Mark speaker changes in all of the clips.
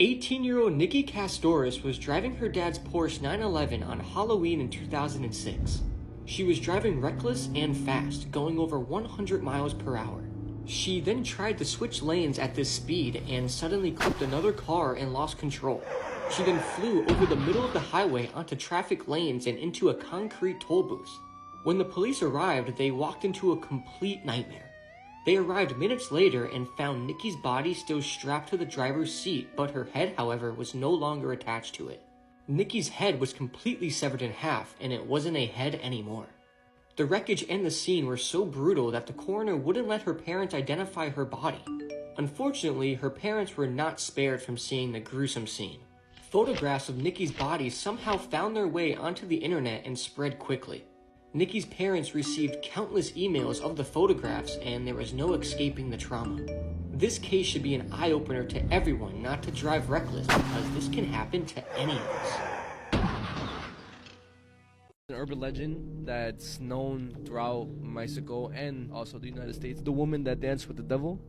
Speaker 1: 18-year-old Nikki Castoris was driving her dad's Porsche 911 on Halloween in 2006. She was driving reckless and fast, going over 100 miles per hour. She then tried to switch lanes at this speed and suddenly clipped another car and lost control. She then flew over the middle of the highway onto traffic lanes and into a concrete toll booth. When the police arrived, they walked into a complete nightmare. They arrived minutes later and found Nikki's body still strapped to the driver's seat, but her head, however, was no longer attached to it. Nikki's head was completely severed in half, and it wasn't a head anymore. The wreckage and the scene were so brutal that the coroner wouldn't let her parents identify her body. Unfortunately, her parents were not spared from seeing the gruesome scene. Photographs of Nikki's body somehow found their way onto the internet and spread quickly. Nikki's parents received countless emails of the photographs, and there was no escaping the trauma. This case should be an eye-opener to everyone not to drive reckless, because this can happen to any of us.
Speaker 2: An urban legend that's known throughout Mexico and also the United States. The woman that danced with the devil.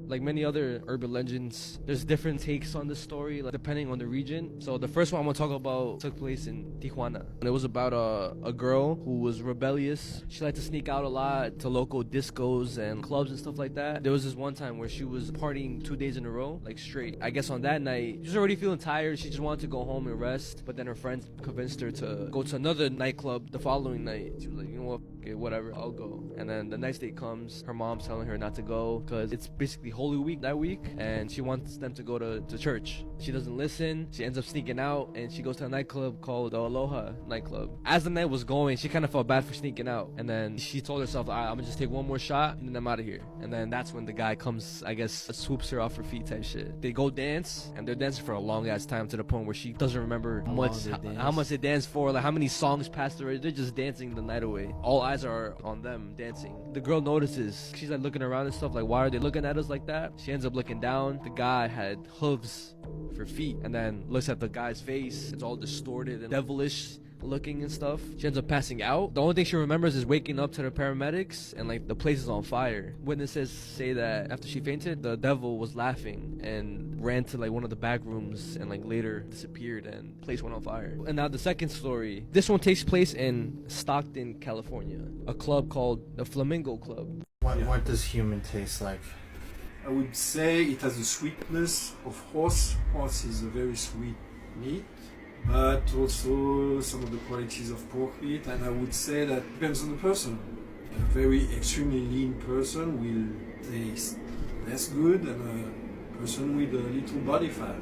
Speaker 2: Like many other urban legends, there's different takes on the story, like, depending on the region. So the first one I'm gonna talk about took place in Tijuana. And it was about a girl who was rebellious. She liked to sneak out a lot to local discos and clubs and stuff like that. There was this one time where she was partying 2 days in a row, like straight. I guess on that night, she was already feeling tired. She just wanted to go home and rest. But then her friends convinced her to go to another nightclub the following night. She was like, you know what? Okay, whatever, I'll go. And then the next day comes, her mom's telling her not to go because it's basically Holy Week that week, and she wants them to go to church. She doesn't listen. She ends up sneaking out, and she goes to a nightclub called the Aloha nightclub. As the night was going, she kind of felt bad for sneaking out, and then she told herself, I'm gonna just take one more shot and then I'm out of here. And then that's when the guy comes, I guess, swoops her off her feet type shit. They go dance, and they're dancing for a long ass time to the point where she doesn't remember how much they danced for, like how many songs passed already. They're just dancing the night away. All eyes are on them dancing. The girl notices. She's like looking around and stuff, like, why are they looking at us like that? She ends up looking down. The guy had hooves for feet, and then looks at the guy's face. It's all distorted and devilish looking and stuff. She ends up passing out. The only thing she remembers is waking up to the paramedics, and like the place is on fire. Witnesses say that after she fainted, the devil was laughing and ran to like one of the back rooms and like later disappeared and the place went on fire. And now the second story. This one takes place in Stockton, California. A club called the Flamingo Club.
Speaker 3: What does human taste like?
Speaker 4: I would say it has the sweetness of horse. Horse is a very sweet meat, but also some of the qualities of pork meat. And I would say that depends on the person. A very extremely lean person will taste less good than a person with a little body fat.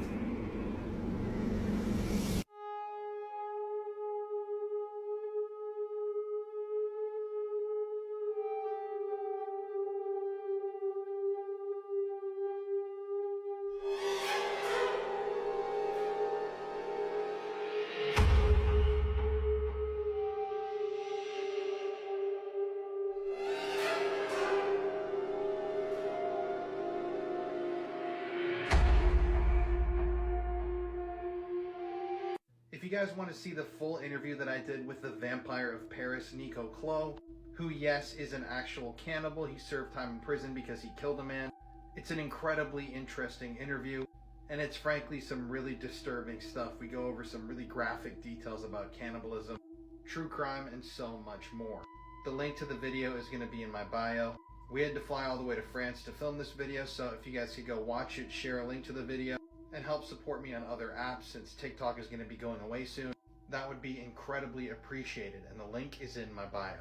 Speaker 5: If you guys want to see the full interview that I did with the vampire of Paris, Nico Clos, who, yes, is an actual cannibal. He served time in prison because he killed a man. It's an incredibly interesting interview, and it's frankly some really disturbing stuff. We go over some really graphic details about cannibalism, true crime, and so much more. The link to the video is going to be in my bio. We had to fly all the way to France to film this video, so if you guys could go watch it, share a link to the video, and help support me on other apps since TikTok is going to be going away soon, that would be incredibly appreciated, and the link is in my bio.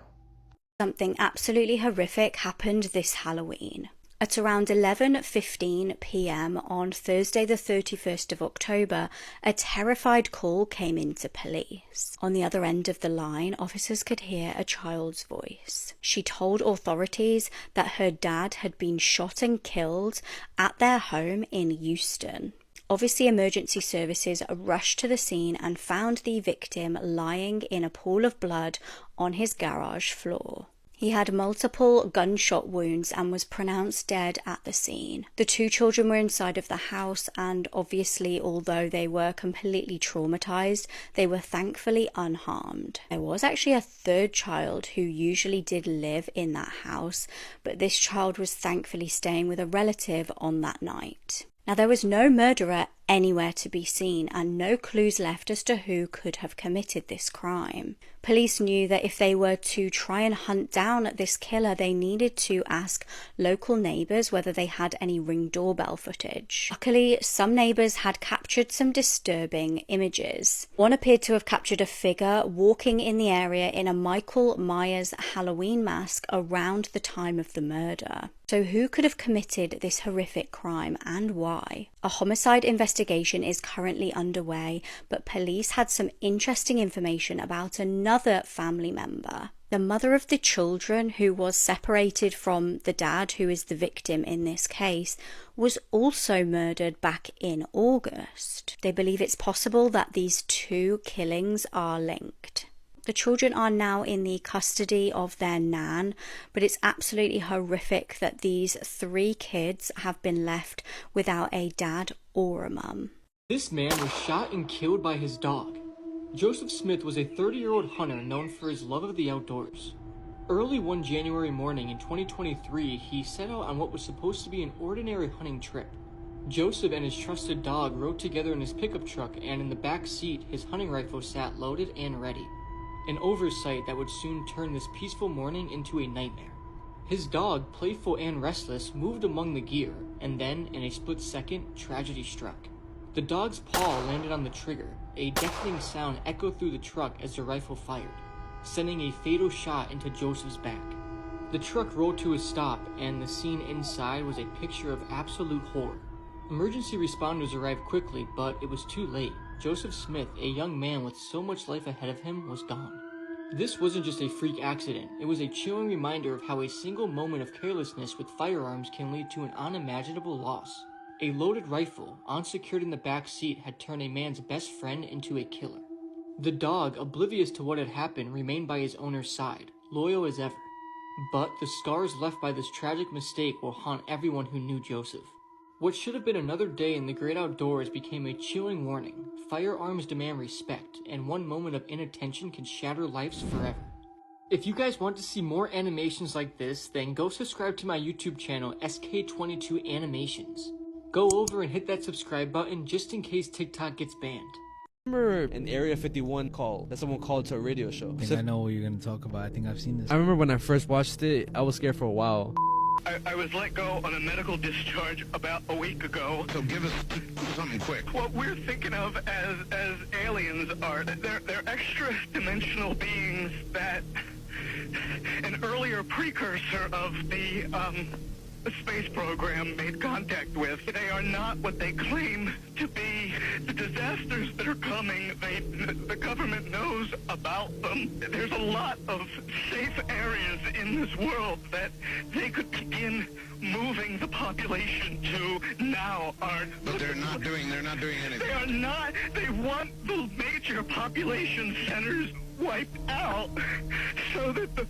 Speaker 6: Something absolutely horrific happened this Halloween. At around 11:15 p.m. on Thursday the 31st of October, a terrified call came into police. On the other end of the line, officers could hear a child's voice. She told authorities that her dad had been shot and killed at their home in Houston. Obviously, emergency services rushed to the scene and found the victim lying in a pool of blood on his garage floor. He had multiple gunshot wounds and was pronounced dead at the scene. The two children were inside of the house, and obviously, although they were completely traumatized, they were thankfully unharmed. There was actually a third child who usually did live in that house, but this child was thankfully staying with a relative on that night. Now, there was no murderer anywhere to be seen and no clues left as to who could have committed this crime. Police knew that if they were to try and hunt down this killer, they needed to ask local neighbours whether they had any Ring doorbell footage. Luckily, some neighbours had captured some disturbing images. One appeared to have captured a figure walking in the area in a Michael Myers Halloween mask around the time of the murder. So who could have committed this horrific crime and why? A homicide investigation is currently underway, but police had some interesting information about another family member. The mother of the children, who was separated from the dad, who is the victim in this case, was also murdered back in August. They believe it's possible that these two killings are linked. The children are now in the custody of their nan, but it's absolutely horrific that these 3 kids have been left without a dad or a mum.
Speaker 1: This man was shot and killed by his dog. Joseph Smith was a 30-year-old hunter known for his love of the outdoors. Early one January morning in 2023, he set out on what was supposed to be an ordinary hunting trip. Joseph and his trusted dog rode together in his pickup truck, and in the back seat, his hunting rifle sat loaded and ready. An oversight that would soon turn this peaceful morning into a nightmare. His dog, playful and restless, moved among the gear, and then, in a split second, tragedy struck. The dog's paw landed on the trigger. A deafening sound echoed through the truck as the rifle fired, sending a fatal shot into Joseph's back. The truck rolled to a stop, and the scene inside was a picture of absolute horror. Emergency responders arrived quickly, but it was too late. Joseph Smith, a young man with so much life ahead of him, was gone. This wasn't just a freak accident, it was a chilling reminder of how a single moment of carelessness with firearms can lead to an unimaginable loss. A loaded rifle, unsecured in the back seat, had turned a man's best friend into a killer. The dog, oblivious to what had happened, remained by his owner's side, loyal as ever. But the scars left by this tragic mistake will haunt everyone who knew Joseph. What should have been another day in the great outdoors became a chilling warning. Firearms demand respect, and one moment of inattention can shatter lives forever. If you guys want to see more animations like this, then go subscribe to my YouTube channel, SK22 Animations. Go over and hit that subscribe button just in case TikTok gets banned.
Speaker 2: Remember an Area 51 call that someone called to a radio show?
Speaker 7: I think I know what you're going to talk about. I think I've seen this.
Speaker 2: I remember when I first watched it, I was scared for a while.
Speaker 8: I was let go on a medical discharge about a week ago.
Speaker 9: So give us something quick.
Speaker 8: What we're thinking of as aliens are, they're extra-dimensional beings that an earlier precursor of the space program made contact with. They are not what they claim to be. The disasters that are coming, the government knows about them. There's a lot of safe areas in this world that they could begin moving the population to now.
Speaker 9: But they're not doing anything.
Speaker 8: They are not. They want the major population centers wiped out so that the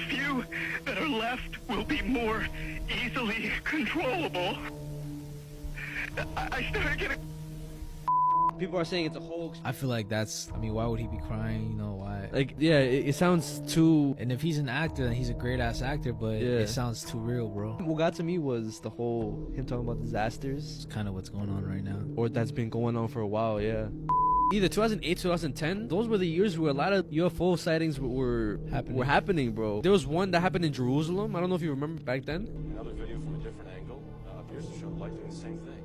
Speaker 8: few that are left will be more easily controllable. I started getting...
Speaker 2: People are saying it's a hoax.
Speaker 7: I feel like that's, I mean, why would he be crying? You know, why?
Speaker 2: Like, yeah, it sounds too...
Speaker 7: And if he's an actor, then he's a great ass actor, but
Speaker 2: Yeah.
Speaker 7: it sounds too real, bro.
Speaker 2: What got to me was the whole, him talking about disasters.
Speaker 7: It's kind of what's going on right now.
Speaker 2: Or that's been going on for a while, yeah. Either 2008, 2010, those were the years where a lot of UFO sightings were happening, bro. There was one that happened in Jerusalem. I don't know if you remember back then.
Speaker 10: Another video from a different angle appears to show likely the same thing.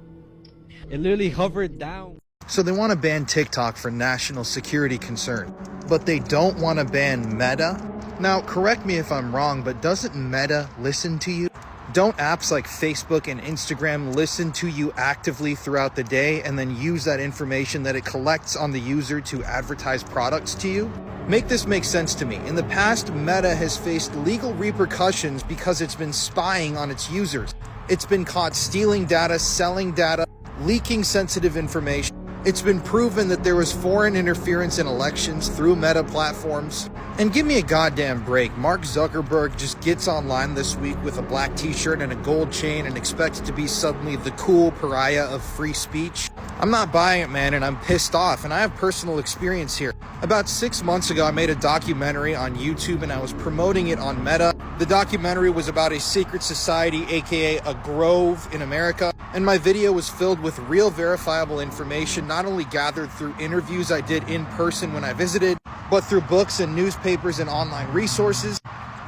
Speaker 2: It literally hovered down.
Speaker 5: So they want to ban TikTok for national security concern, but they don't want to ban Meta. Now, correct me if I'm wrong, but doesn't Meta listen to you? Don't apps like Facebook and Instagram listen to you actively throughout the day and then use that information that it collects on the user to advertise products to you? Make this make sense to me. In the past, Meta has faced legal repercussions because it's been spying on its users. It's been caught stealing data, selling data, leaking sensitive information. It's been proven that there was foreign interference in elections through Meta platforms. And give me a goddamn break. Mark Zuckerberg just gets online this week with a black t-shirt and a gold chain and expects to be suddenly the cool pariah of free speech. I'm not buying it, man, and I'm pissed off, and I have personal experience here. About 6 months ago, I made a documentary on YouTube, and I was promoting it on Meta. The documentary was about a secret society, aka a grove in America, and my video was filled with real verifiable information, not only gathered through interviews I did in person when I visited, but through books and newspapers and online resources.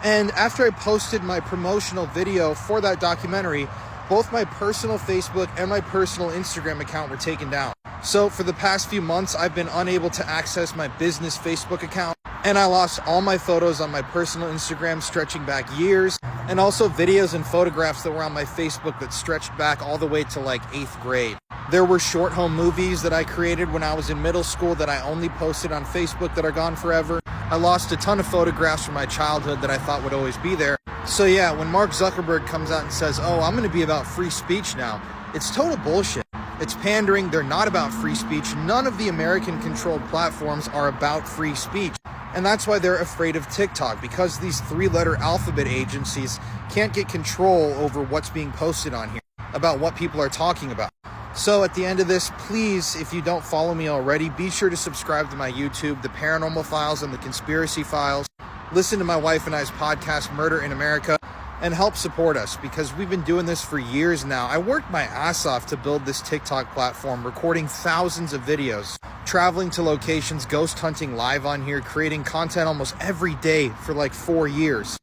Speaker 5: And after I posted my promotional video for that documentary, both my personal Facebook and my personal Instagram account were taken down. So for the past few months, I've been unable to access my business Facebook account, and I lost all my photos on my personal Instagram stretching back years, and also videos and photographs that were on my Facebook that stretched back all the way to like 8th grade. There were short home movies that I created when I was in middle school that I only posted on Facebook that are gone forever. I lost a ton of photographs from my childhood that I thought would always be there. So yeah, when Mark Zuckerberg comes out and says, oh, I'm going to be about free speech now, it's total bullshit. It's pandering. They're not about free speech. None of the American-controlled platforms are about free speech. And that's why they're afraid of TikTok, because these 3-letter alphabet agencies can't get control over what's being posted on here, about what people are talking about. So at the end of this, please, if you don't follow me already, be sure to subscribe to my YouTube, The Paranormal Files and The Conspiracy Files. Listen to my wife and I's podcast, Murder in America, and help support us, because we've been doing this for years now. I worked my ass off to build this TikTok platform, recording thousands of videos, traveling to locations, ghost hunting live on here, creating content almost every day for like 4 years.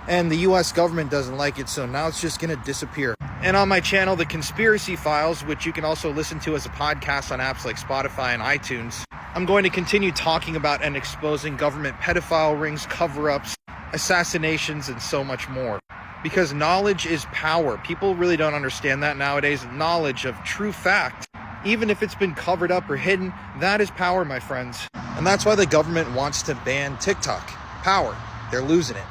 Speaker 5: And the US government doesn't like it, so now it's just gonna disappear. And on my channel, The Conspiracy Files, which you can also listen to as a podcast on apps like Spotify and iTunes, I'm going to continue talking about and exposing government pedophile rings, cover-ups, assassinations, and so much more. Because knowledge is power. People really don't understand that nowadays. Knowledge of true fact, even if it's been covered up or hidden, that is power, my friends. And that's why the government wants to ban TikTok. Power. They're losing it.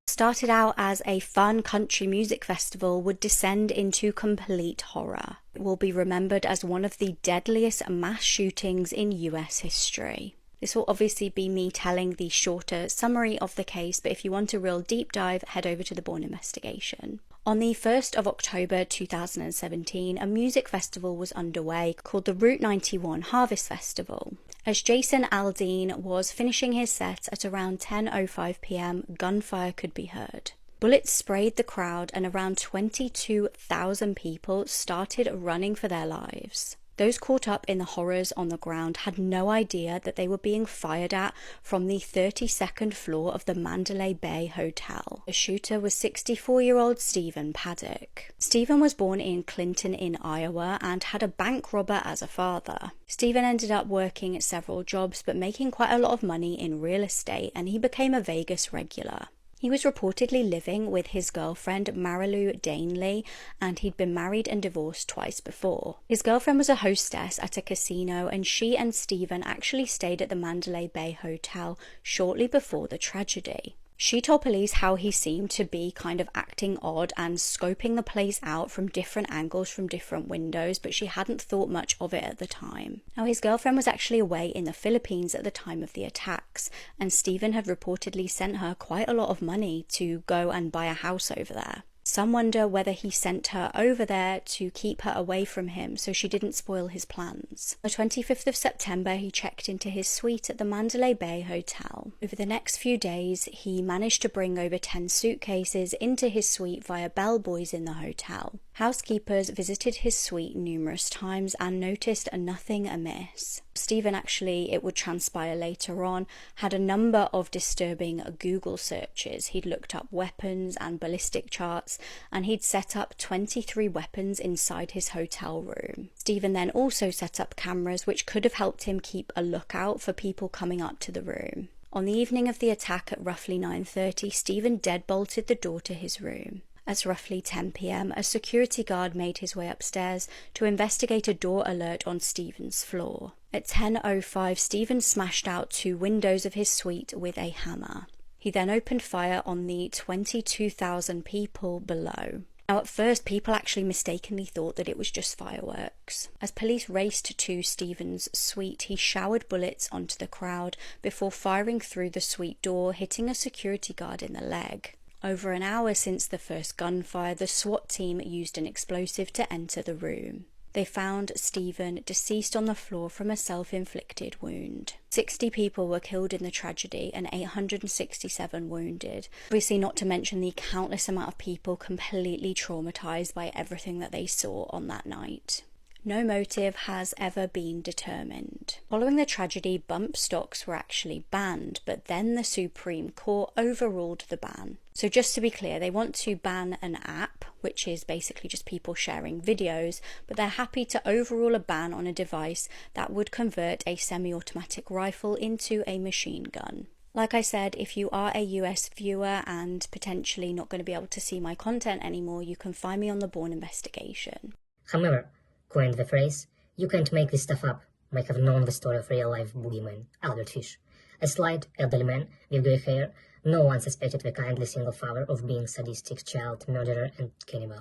Speaker 6: Started out as a fun country music festival would descend into complete horror. It will be remembered as one of the deadliest mass shootings in US history. This will obviously be me telling the shorter summary of the case, but if you want a real deep dive, head over to the Bourne Investigation. On the 1st of October 2017, a music festival was underway called the Route 91 Harvest Festival. As Jason Aldean was finishing his set at around 10:05 p.m, gunfire could be heard. Bullets sprayed the crowd and around 22,000 people started running for their lives. Those caught up in the horrors on the ground had no idea that they were being fired at from the 32nd floor of the Mandalay Bay Hotel. The shooter was 64-year-old Stephen Paddock. Stephen was born in Clinton in Iowa and had a bank robber as a father. Stephen ended up working at several jobs but making quite a lot of money in real estate, and he became a Vegas regular. He was reportedly living with his girlfriend Marilu Danley, and he'd been married and divorced twice before. His girlfriend was a hostess at a casino, and she and Stephen actually stayed at the Mandalay Bay Hotel shortly before the tragedy. She told police how he seemed to be kind of acting odd and scoping the place out from different angles from different windows, but she hadn't thought much of it at the time. Now, his girlfriend was actually away in the Philippines at the time of the attacks, and Stephen had reportedly sent her quite a lot of money to go and buy a house over there. Some wonder whether he sent her over there to keep her away from him so she didn't spoil his plans. On the 25th of September, he checked into his suite at the Mandalay Bay Hotel. Over the next few days, he managed to bring over 10 suitcases into his suite via bellboys in the hotel. Housekeepers visited his suite numerous times and noticed nothing amiss. Stephen actually, it would transpire later on, had a number of disturbing Google searches. He'd looked up weapons and ballistic charts, and he'd set up 23 weapons inside his hotel room. Stephen then also set up cameras which could have helped him keep a lookout for people coming up to the room. On the evening of the attack at roughly 9:30, Stephen deadbolted the door to his room. At roughly 10 p.m, a security guard made his way upstairs to investigate a door alert on Stephen's floor. At 10:05, Stephen smashed out 2 windows of his suite with a hammer. He then opened fire on the 22,000 people below. Now, at first, people actually mistakenly thought that it was just fireworks. As police raced to Stephen's suite, he showered bullets onto the crowd before firing through the suite door, hitting a security guard in the leg. Over an hour since the first gunfire, the SWAT team used an explosive to enter the room. They found Stephen deceased on the floor from a self-inflicted wound. 60 people were killed in the tragedy and 867 wounded. Obviously, not to mention the countless amount of people completely traumatized by everything that they saw on that night. No motive has ever been determined. Following the tragedy, bump stocks were actually banned, but then the Supreme Court overruled the ban. So just to be clear, they want to ban an app, which is basically just people sharing videos, but they're happy to overrule a ban on a device that would convert a semi-automatic rifle into a machine gun. Like I said, if you are a US viewer and potentially not going to be able to see my content anymore, you can find me on the Bourne Investigation.
Speaker 11: However, coined the phrase, "You can't make this stuff up," might have known the story of real-life boogeyman, Albert Fish. A slight, elderly man with grey hair, no one suspected the kindly single father of being sadistic child murderer and cannibal.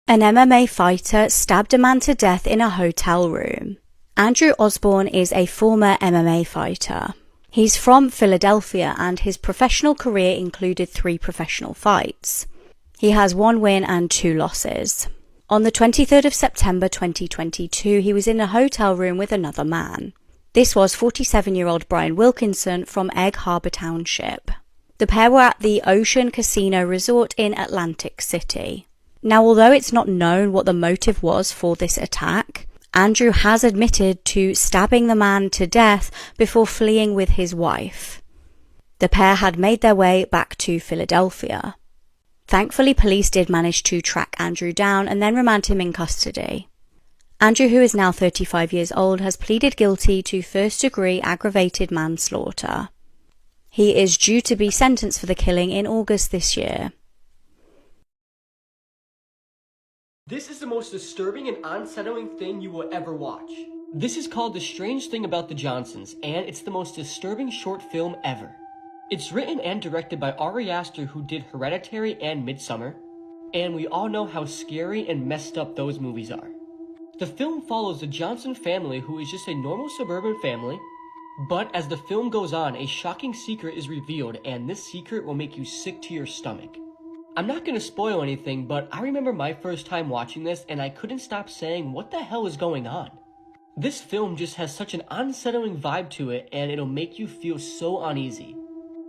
Speaker 6: An MMA fighter stabbed a man to death in a hotel room. Andrew Osborne is a former MMA fighter. He's from Philadelphia and his professional career included 3 professional fights. He has 1 win and 2 losses. On the 23rd of September 2022, he was in a hotel room with another man. This was 47-year-old Brian Wilkinson from Egg Harbor Township. The pair were at the Ocean Casino Resort in Atlantic City. Now, although it's not known what the motive was for this attack, Andrew has admitted to stabbing the man to death before fleeing with his wife. The pair had made their way back to Philadelphia. Thankfully, police did manage to track Andrew down and then remand him in custody. Andrew, who is now 35 years old, has pleaded guilty to first-degree aggravated manslaughter. He is due to be sentenced for the killing in August this year.
Speaker 1: This is the most disturbing and unsettling thing you will ever watch. This is called The Strange Thing About the Johnsons, and it's the most disturbing short film ever. It's written and directed by Ari Aster, who did Hereditary and Midsommar, and we all know how scary and messed up those movies are. The film follows the Johnson family, who is just a normal suburban family, but as the film goes on, a shocking secret is revealed, and this secret will make you sick to your stomach. I'm not going to spoil anything, but I remember my first time watching this, and I couldn't stop saying, what the hell is going on? This film just has such an unsettling vibe to it, and it'll make you feel so uneasy.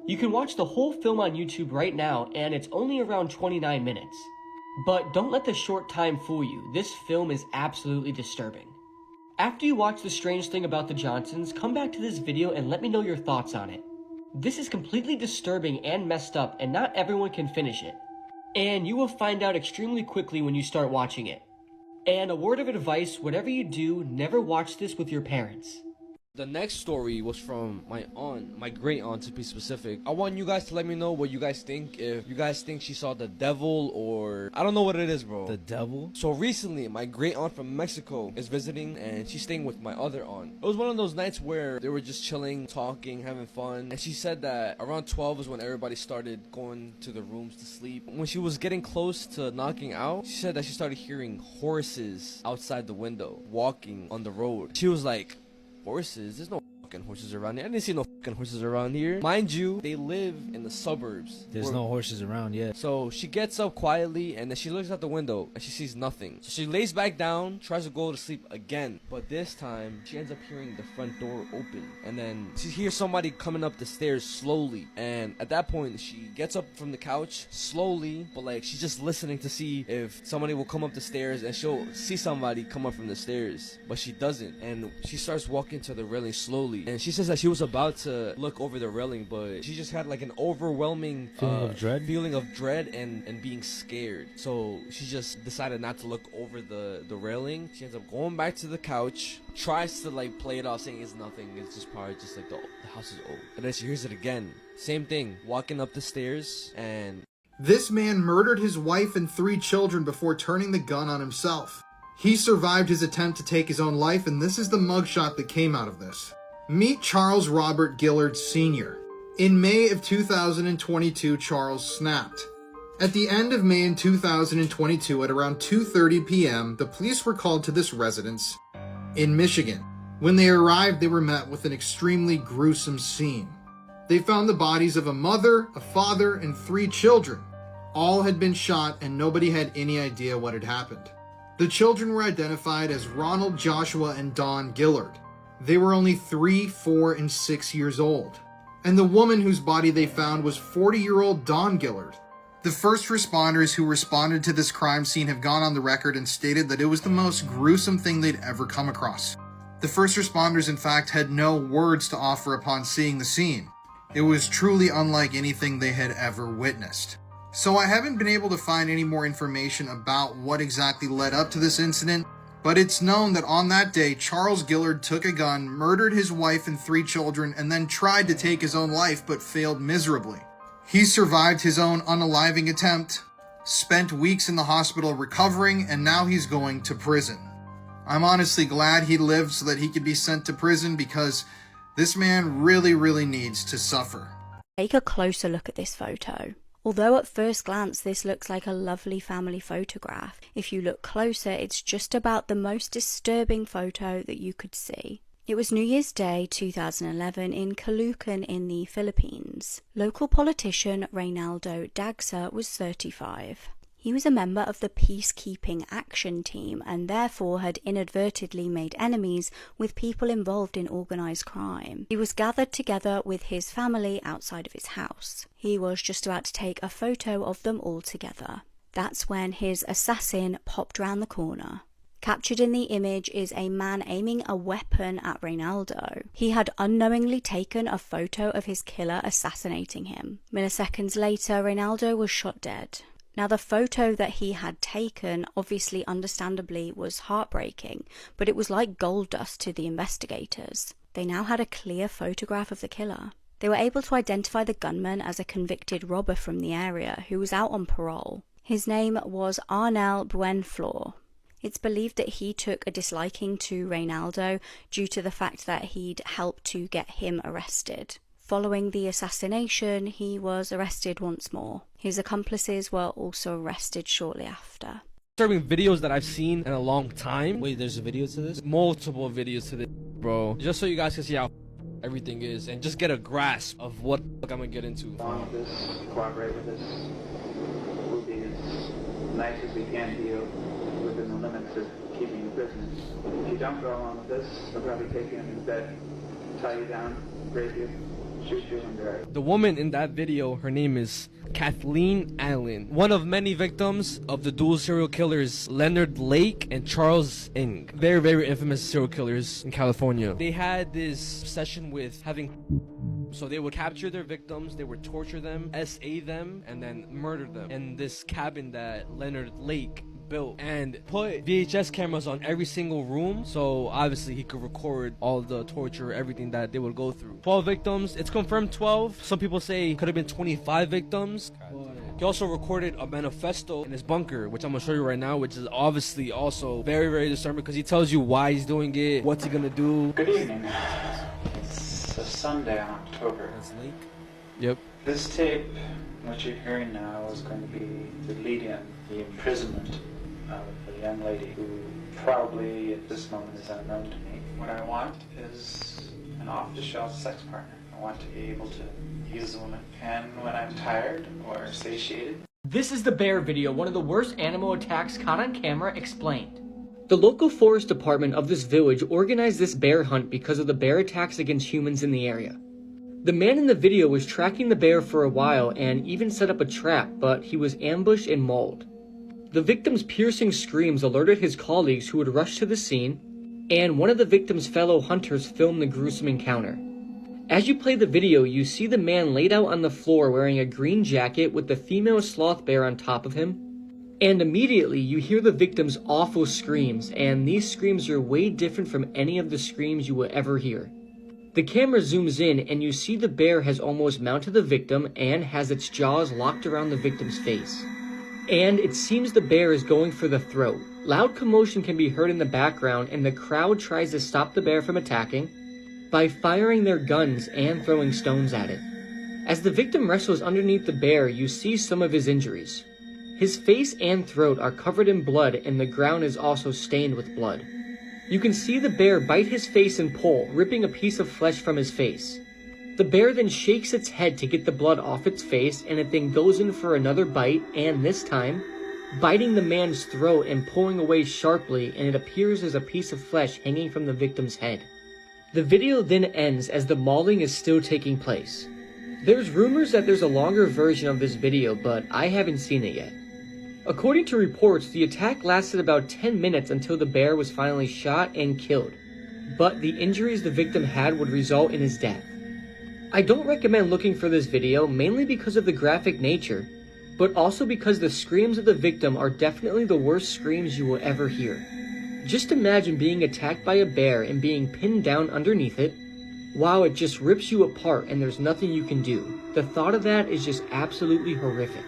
Speaker 1: You can watch the whole film on YouTube right now, and it's only around 29 minutes. But don't let the short time fool you, this film is absolutely disturbing. After you watch The Strange Thing About the Johnsons, come back to this video and let me know your thoughts on it. This is completely disturbing and messed up, and not everyone can finish it. And you will find out extremely quickly when you start watching it. And a word of advice, whatever you do, never watch this with your parents.
Speaker 2: The next story was from my aunt, my great aunt to be specific. I want you guys to let me know what you guys think. If you guys think she saw the devil or... I don't know what it is, bro.
Speaker 7: The devil?
Speaker 2: So recently, my great aunt from Mexico is visiting and she's staying with my other aunt. It was one of those nights where they were just chilling, talking, having fun. And she said that around 12 is when everybody started going to the rooms to sleep. When she was getting close to knocking out, she said that she started hearing horses outside the window, walking on the road. She was like, horses? There's no fucking horses around here. I didn't see no fucking horses around here. Mind you, they live in the suburbs.
Speaker 7: There's no horses around yet.
Speaker 2: So she gets up quietly and then she looks out the window and she sees nothing. So she lays back down, tries to go to sleep again. But this time, she ends up hearing the front door open. And then she hears somebody coming up the stairs slowly. And at that point, she gets up from the couch slowly, but like she's just listening to see if somebody will come up the stairs and she'll see somebody come up from the stairs. But she doesn't. And she starts walking to the railing slowly. And she says that she was about to look over the railing, but she just had like an overwhelming feeling of dread and being scared. So she just decided not to look over the railing. She ends up going back to the couch, tries to like play it off saying it's nothing, it's just probably just like the house is old. And then she hears it again, same thing, walking up the stairs. And
Speaker 5: this man murdered his wife and 3 children before turning the gun on himself. He survived his attempt to take his own life, and this is the mugshot that came out of this. Meet Charles Robert Gillard Sr. In May of 2022, Charles snapped. At the end of May in 2022, at around 2:30 p.m., the police were called to this residence in Michigan. When they arrived, they were met with an extremely gruesome scene. They found the bodies of a mother, a father, and 3 children. All had been shot and nobody had any idea what had happened. The children were identified as Ronald, Joshua, and Dawn Gillard. They were only 3, 4, and 6 years old. And the woman whose body they found was 40-year-old Dawn Gillard. The first responders who responded to this crime scene have gone on the record and stated that it was the most gruesome thing they'd ever come across. The first responders, in fact, had no words to offer upon seeing the scene. It was truly unlike anything they had ever witnessed. So I haven't been able to find any more information about what exactly led up to this incident, but it's known that on that day, Charles Gillard took a gun, murdered his wife and 3 children, and then tried to take his own life but failed miserably. He survived his own unaliving attempt, spent weeks in the hospital recovering, and now he's going to prison. I'm honestly glad he lived so that he could be sent to prison, because this man really needs to suffer.
Speaker 6: Take a closer look at this photo. Although at first glance this looks like a lovely family photograph, if you look closer it's just about the most disturbing photo that you could see. It was New Year's Day 2011 in Caloocan in the Philippines. Local politician Reynaldo Dagsa was 35. He was a member of the Peacekeeping Action Team and therefore had inadvertently made enemies with people involved in organised crime. He was gathered together with his family outside of his house. He was just about to take a photo of them all together. That's when his assassin popped round the corner. Captured in the image is a man aiming a weapon at Reynaldo. He had unknowingly taken a photo of his killer assassinating him. Milliseconds later, Reynaldo was shot dead. Now the photo that he had taken obviously understandably was heartbreaking, but it was like gold dust to the investigators. They now had a clear photograph of the killer. They were able to identify the gunman as a convicted robber from the area who was out on parole. His name was Arnel Buenflor. It's believed that he took a disliking to Reynaldo due to the fact that he'd helped to get him arrested. Following the assassination, he was arrested once more. His accomplices were also arrested shortly after.
Speaker 2: Disturbing videos that I've seen in a long time.
Speaker 7: Wait, there's a video to this?
Speaker 2: Multiple videos to this, bro. Just so you guys can see how everything is and just get a grasp of what I'm gonna get into.
Speaker 12: Along with this, cooperate with this. We'll be as nice as we can to you within the limits of keeping you prisoners. If you don't go along with this, they'll probably take you into bed, tie you down, rape you.
Speaker 2: The woman in that video, her name is Kathleen Allen, one of many victims of the dual serial killers Leonard Lake and Charles Ng. Very infamous serial killers in California. They had this obsession with having... So they would capture their victims, they would torture them, SA them, and then murder them in this cabin that Leonard Lake built and put VHS cameras on every single room, so obviously he could record all the torture, everything that they would go through. 12 victims. It's confirmed 12. Some people say it could have been 25 victims. He also recorded a manifesto in his bunker, which I'm gonna show you right now, which is obviously also very disturbing because he tells you why he's doing it, what's he gonna do.
Speaker 12: Good evening. It's a Sunday in October.
Speaker 7: That's Lake?
Speaker 2: Yep.
Speaker 12: This tape, what you're hearing now, is going to be the lead-in, the imprisonment of a young lady who probably at this moment is unknown to me. What I want is an off-the-shelf sex partner. I want to be able to use the woman, and when I'm tired or satiated.
Speaker 1: This is the bear video, one of the worst animal attacks caught on camera, explained. The local forest department of this village organized this bear hunt because of the bear attacks against humans in the area. The man in the video was tracking the bear for a while and even set up a trap, but he was ambushed and mauled. The victim's piercing screams alerted his colleagues, who would rush to the scene, and one of the victim's fellow hunters filmed the gruesome encounter. As you play the video, you see the man laid out on the floor wearing a green jacket with the female sloth bear on top of him, and immediately you hear the victim's awful screams, and these screams are way different from any of the screams you will ever hear. The camera zooms in and you see the bear has almost mounted the victim and has its jaws locked around the victim's face. And it seems the bear is going for the throat. Loud commotion can be heard in the background, and the crowd tries to stop the bear from attacking by firing their guns and throwing stones at it. As the victim wrestles underneath the bear, you see some of his injuries. His face and throat are covered in blood, and the ground is also stained with blood. You can see the bear bite his face and pull, ripping a piece of flesh from his face. The bear then shakes its head to get the blood off its face, and it then goes in for another bite, and this time, biting the man's throat and pulling away sharply, and it appears as a piece of flesh hanging from the victim's head. The video then ends as the mauling is still taking place. There's rumors that there's a longer version of this video, but I haven't seen it yet. According to reports, the attack lasted about 10 minutes until the bear was finally shot and killed, but the injuries the victim had would result in his death. I don't recommend looking for this video, mainly because of the graphic nature, but also because the screams of the victim are definitely the worst screams you will ever hear. Just imagine being attacked by a bear and being pinned down underneath it, while it just rips you apart and there's nothing you can do. The thought of that is just absolutely horrific.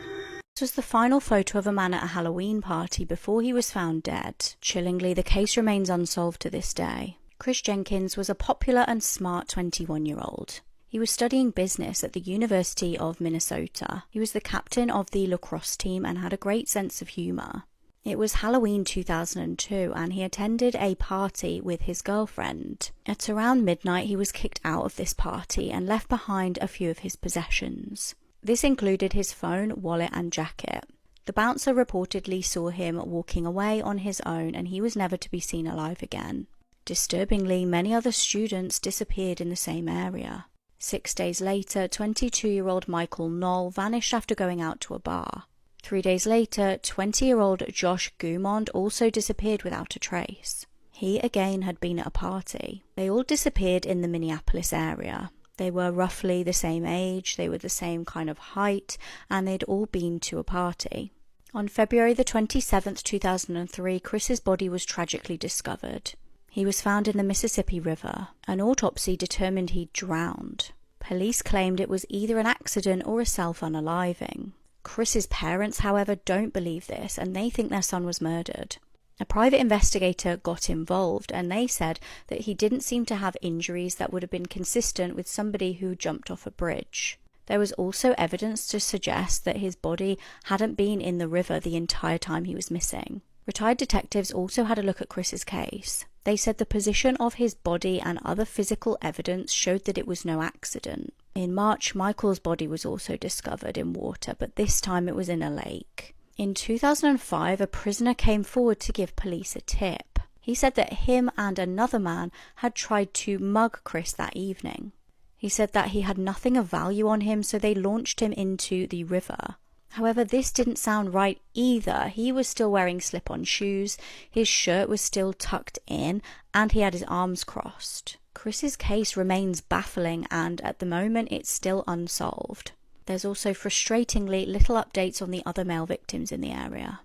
Speaker 6: This was the final photo of a man at a Halloween party before he was found dead. Chillingly, the case remains unsolved to this day. Chris Jenkins was a popular and smart 21-year-old. He was studying business at the University of Minnesota. He was the captain of the lacrosse team and had a great sense of humour. It was Halloween 2002 and he attended a party with his girlfriend. At around midnight, he was kicked out of this party and left behind a few of his possessions. This included his phone, wallet and jacket. The bouncer reportedly saw him walking away on his own and he was never to be seen alive again. Disturbingly, many other students disappeared in the same area. 6 days later, 22-year-old Michael Knoll vanished after going out to a bar. 3 days later, 20-year-old Josh Gumond also disappeared without a trace. He again had been at a party. They all disappeared in the Minneapolis area. They were roughly the same age, they were the same kind of height, and they'd all been to a party. On February the 27th, 2003, Chris's body was tragically discovered. He was found in the Mississippi River. An autopsy determined he'd drowned. Police claimed it was either an accident or a self-unaliving. Chris's parents, however, don't believe this, and they think their son was murdered. A private investigator got involved, and they said that he didn't seem to have injuries that would have been consistent with somebody who jumped off a bridge. There was also evidence to suggest that his body hadn't been in the river the entire time he was missing. Retired detectives also had a look at Chris's case. They said the position of his body and other physical evidence showed that it was no accident. In March, Michael's body was also discovered in water, but this time it was in a lake. In 2005, a prisoner came forward to give police a tip. He said that him and another man had tried to mug Chris that evening. He said that he had nothing of value on him, so they launched him into the river. However, this didn't sound right either. He was still wearing slip-on shoes, his shirt was still tucked in, and he had his arms crossed. Chris's case remains baffling, and at the moment it's still unsolved. There's also frustratingly little updates on the other male victims in the area.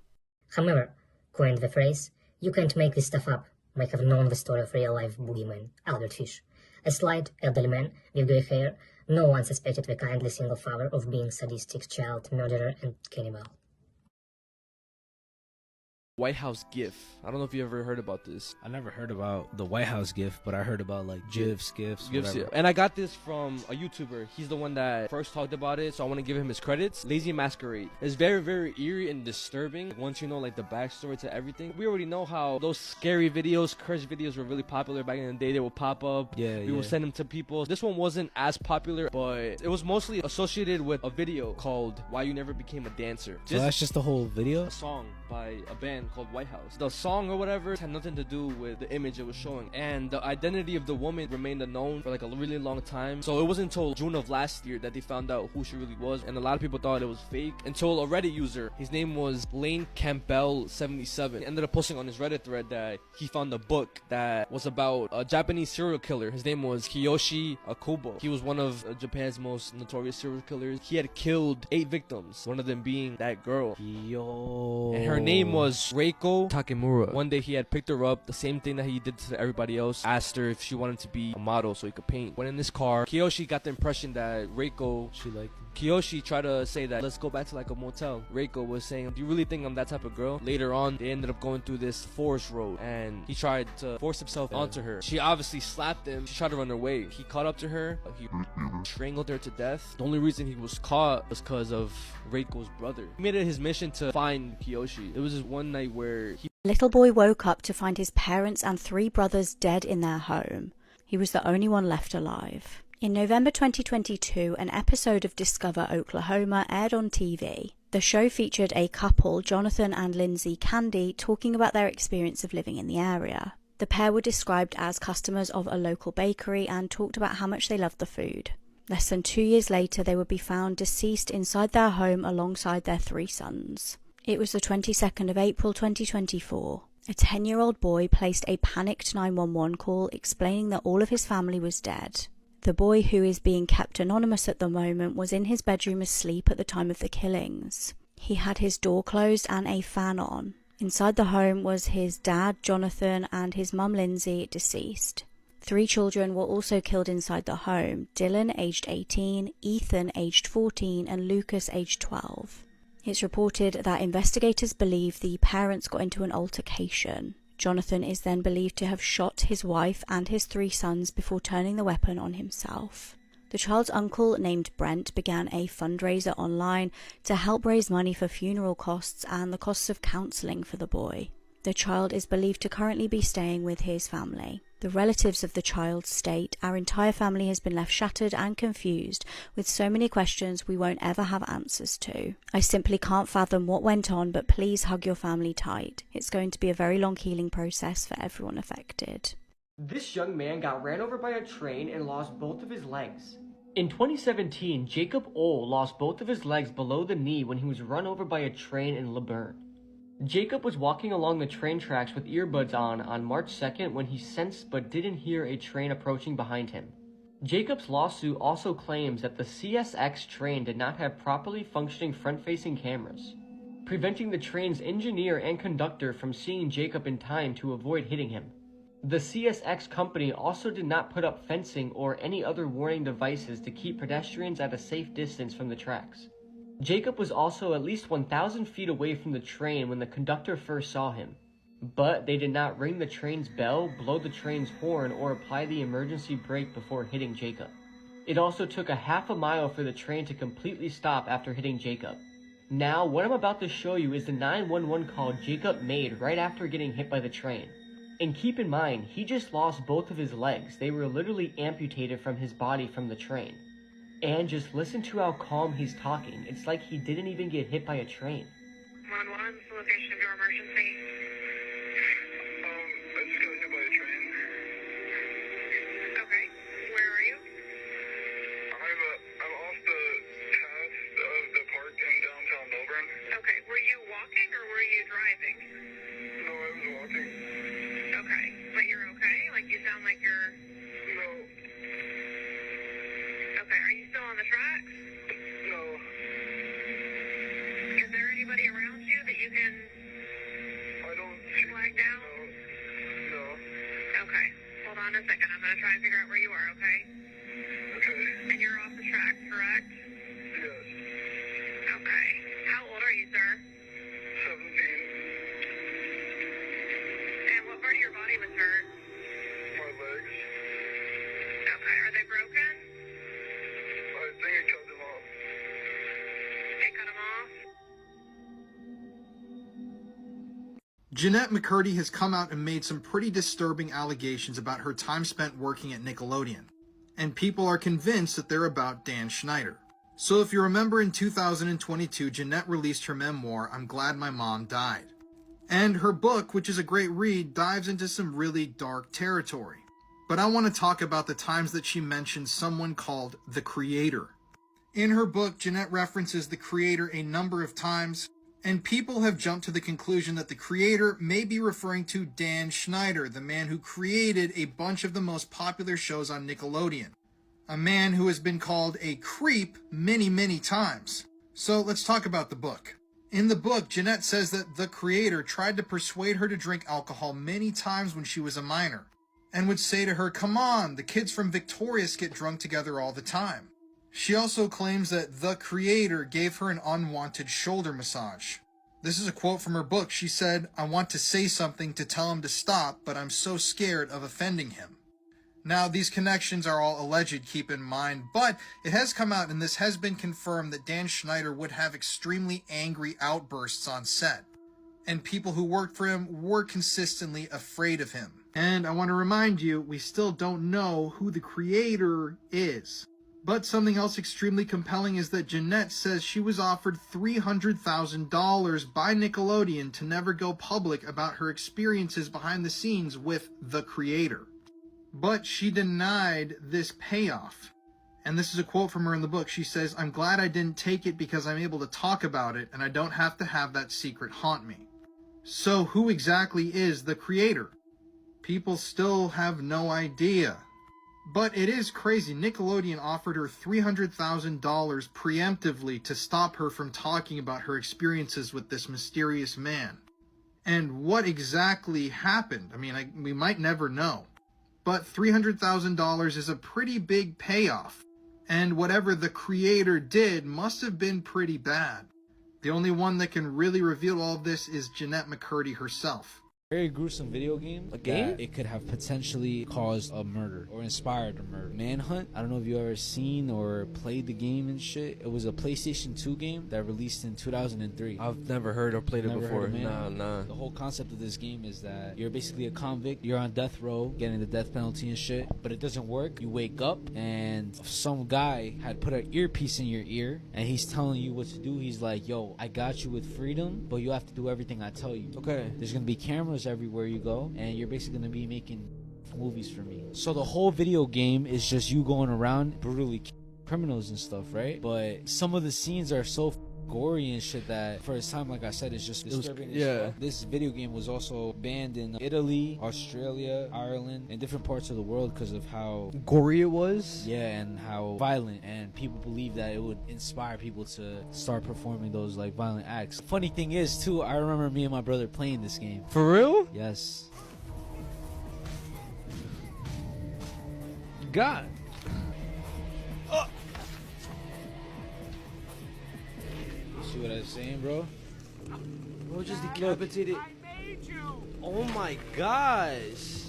Speaker 11: However, coined the phrase, "You can't make this stuff up," might have known the story of real-life boogeyman, Albert Fish. A slight, elderly man with grey hair, no one suspected the kindly single father of being sadistic child murderer and cannibal.
Speaker 2: White House GIF. I don't know if you ever heard about this.
Speaker 7: I never heard about the White House GIF, but I heard about like GIFs,
Speaker 2: GIFs,
Speaker 7: whatever.
Speaker 2: yeah. And I got this from a YouTuber. He's the one that first talked about it, so I want to give him his credits. Lazy Masquerade. It's very, very eerie and disturbing once you know like the backstory to everything. We already know how those scary videos, curse videos were really popular back in the day. They would pop up. We would send them to people. This one wasn't as popular, but it was mostly associated with a video called Why You Never Became a Dancer.
Speaker 7: So that's just the whole video?
Speaker 2: A song by a band called White House. The song or whatever had nothing to do with the image it was showing, and the identity of the woman remained unknown for like a really long time. So it wasn't until June of last year that they found out who she really was, and a lot of people thought it was fake until a Reddit user, his name was Lane Campbell 77, ended up posting on his Reddit thread that he found a book that was about a Japanese serial killer. His name was Kiyoshi Akubo. He was one of Japan's most notorious serial killers. He had killed 8 victims, one of them being that girl. And her name was Reiko Takemura. One day he had picked her up, the same thing that he did to everybody else, asked her if she wanted to be a model so he could paint. When in this car, Kiyoshi got the impression that Reiko, she liked him. Kiyoshi tried to say that, let's go back to like a motel. Reiko was saying, do you really think I'm that type of girl? Later on, they ended up going through this forest road, and he tried to force himself onto her. She obviously slapped him. She tried to run away. He caught up to her. He strangled her to death. The only reason he was caught was because of Reiko's brother. He made it his mission to find Kiyoshi. It was just one night where he...
Speaker 6: Little boy woke up to find his parents and 3 brothers dead in their home. He was the only one left alive. In November 2022, an episode of Discover Oklahoma aired on TV. The show featured a couple, Jonathan and Lindsay Candy, talking about their experience of living in the area. The pair were described as customers of a local bakery and talked about how much they loved the food. Less than 2 years later, they would be found deceased inside their home alongside their 3 sons. It was the 22nd of April 2024. A 10-year-old boy placed a panicked 911 call explaining that all of his family was dead. The boy, who is being kept anonymous at the moment, was in his bedroom asleep at the time of the killings. He had his door closed and a fan on. Inside the home was his dad, Jonathan, and his mum, Lindsay, deceased. 3 children were also killed inside the home: Dylan, aged 18, Ethan, aged 14, and Lucas, aged 12. It's reported that investigators believe the parents got into an altercation. Jonathan is then believed to have shot his wife and his 3 sons before turning the weapon on himself. The child's uncle, named Brent, began a fundraiser online to help raise money for funeral costs and the costs of counselling for the boy. The child is believed to currently be staying with his family. The relatives of the child state, "Our entire family has been left shattered and confused, with so many questions we won't ever have answers to. I simply can't fathom what went on, but please hug your family tight. It's going to be a very long healing process for everyone affected."
Speaker 1: This young man got ran over by a train and lost both of his legs. In 2017, Jacob Ohl lost both of his legs below the knee when he was run over by a train in LeBern. Jacob was walking along the train tracks with earbuds on March 2nd when he sensed but didn't hear a train approaching behind him. Jacob's lawsuit also claims that the CSX train did not have properly functioning front-facing cameras, preventing the train's engineer and conductor from seeing Jacob in time to avoid hitting him. The CSX company also did not put up fencing or any other warning devices to keep pedestrians at a safe distance from the tracks. Jacob was also at least 1,000 feet away from the train when the conductor first saw him, but they did not ring the train's bell, blow the train's horn, or apply the emergency brake before hitting Jacob. It also took a half a mile for the train to completely stop after hitting Jacob. Now, what I'm about to show you is the 911 call Jacob made right after getting hit by the train. And keep in mind, he just lost both of his legs. They were literally amputated from his body from the train. And just listen to how calm he's talking. It's like he didn't even get hit by a train.
Speaker 8: 911, the location of your emergency. I just got hit by a train. Okay, where are you? I'm off the path of the park in downtown Melbourne. Okay, were you walking or were you driving? No, I was walking. Okay, but you're okay? Like, you sound like you're... No. Okay, are you still on the tracks? No. Is there anybody around you that you can... I don't see... flag down? No. Okay, hold on a second. I'm going to try and figure out where you are, okay? Okay. And you're off the tracks, correct? Yes. Okay. How old are you, sir? 17. And what part of your body was hurt? My legs. Okay, are they broken? I think it cut them off. It cut them off?
Speaker 5: Jeanette McCurdy has come out and made some pretty disturbing allegations about her time spent working at Nickelodeon, and people are convinced that they're about Dan Schneider. So if you remember, in 2022, Jeanette released her memoir, I'm Glad My Mom Died. And her book, which is a great read, dives into some really dark territory. But I want to talk about the times that she mentions someone called the Creator. In her book, Jeanette references the Creator a number of times, and people have jumped to the conclusion that the Creator may be referring to Dan Schneider, the man who created a bunch of the most popular shows on Nickelodeon. A man who has been called a creep many, many times. So let's talk about the book. In the book, Jeanette says that the Creator tried to persuade her to drink alcohol many times when she was a minor, and would say to her, "Come on, the kids from Victorious get drunk together all the time." She also claims that the Creator gave her an unwanted shoulder massage. This is a quote from her book. She said, "I want to say something to tell him to stop, but I'm so scared of offending him." Now, these connections are all alleged, keep in mind, but it has come out, and this has been confirmed, that Dan Schneider would have extremely angry outbursts on set. and people who worked for him were consistently afraid of him. And I want to remind you, we still don't know who the creator is. But something else extremely compelling is that Jeanette says she was offered $300,000 by Nickelodeon to never go public about her experiences behind the scenes with the creator. But she denied this payoff. And this is a quote from her in the book. She says, "I'm glad I didn't take it because I'm able to talk about it and I don't have to have that secret haunt me." So who exactly is the creator? People still have no idea. But it is crazy. Nickelodeon offered her $300,000 preemptively to stop her from talking about her experiences with this mysterious man. And what exactly happened? I mean, we might never know. But $300,000 is a pretty big payoff. And whatever the creator did must have been pretty bad. The only one that can really reveal all of this is Jeanette McCurdy herself.
Speaker 7: Very gruesome video game.
Speaker 2: A game?
Speaker 7: It could have potentially caused a murder or inspired a murder. Manhunt. I don't know if you ever seen or played the game and shit. It was a PlayStation 2 game that released in 2003.
Speaker 2: I've never heard or played it
Speaker 7: Never
Speaker 2: before.
Speaker 7: heard of Manhunt?
Speaker 2: Nah.
Speaker 7: The whole concept of this game is that you're basically a convict. You're on death row, getting the death penalty and shit. But it doesn't work. You wake up and some guy had put an earpiece in your ear and he's telling you what to do. He's like, "Yo, I got you with freedom, but you have to do everything I tell you."
Speaker 2: Okay.
Speaker 7: There's gonna be cameras everywhere you go, and you're basically gonna be making movies for me. So the whole video game is just you going around brutally criminals and stuff, right? But some of the scenes are so gory and shit that for its time, like I said, it's just disturbing.
Speaker 2: Yeah.
Speaker 7: This video game was also banned in Italy, Australia, Ireland, and different parts of the world because of how
Speaker 2: gory it was.
Speaker 7: Yeah, and how violent, and people believe that it would inspire people to start performing those like violent acts. Funny thing is too, I remember me and my brother playing this game.
Speaker 2: For real?
Speaker 7: Yes.
Speaker 2: God.
Speaker 7: See what I was saying, bro?
Speaker 2: Bro just decapitated. Oh my gosh.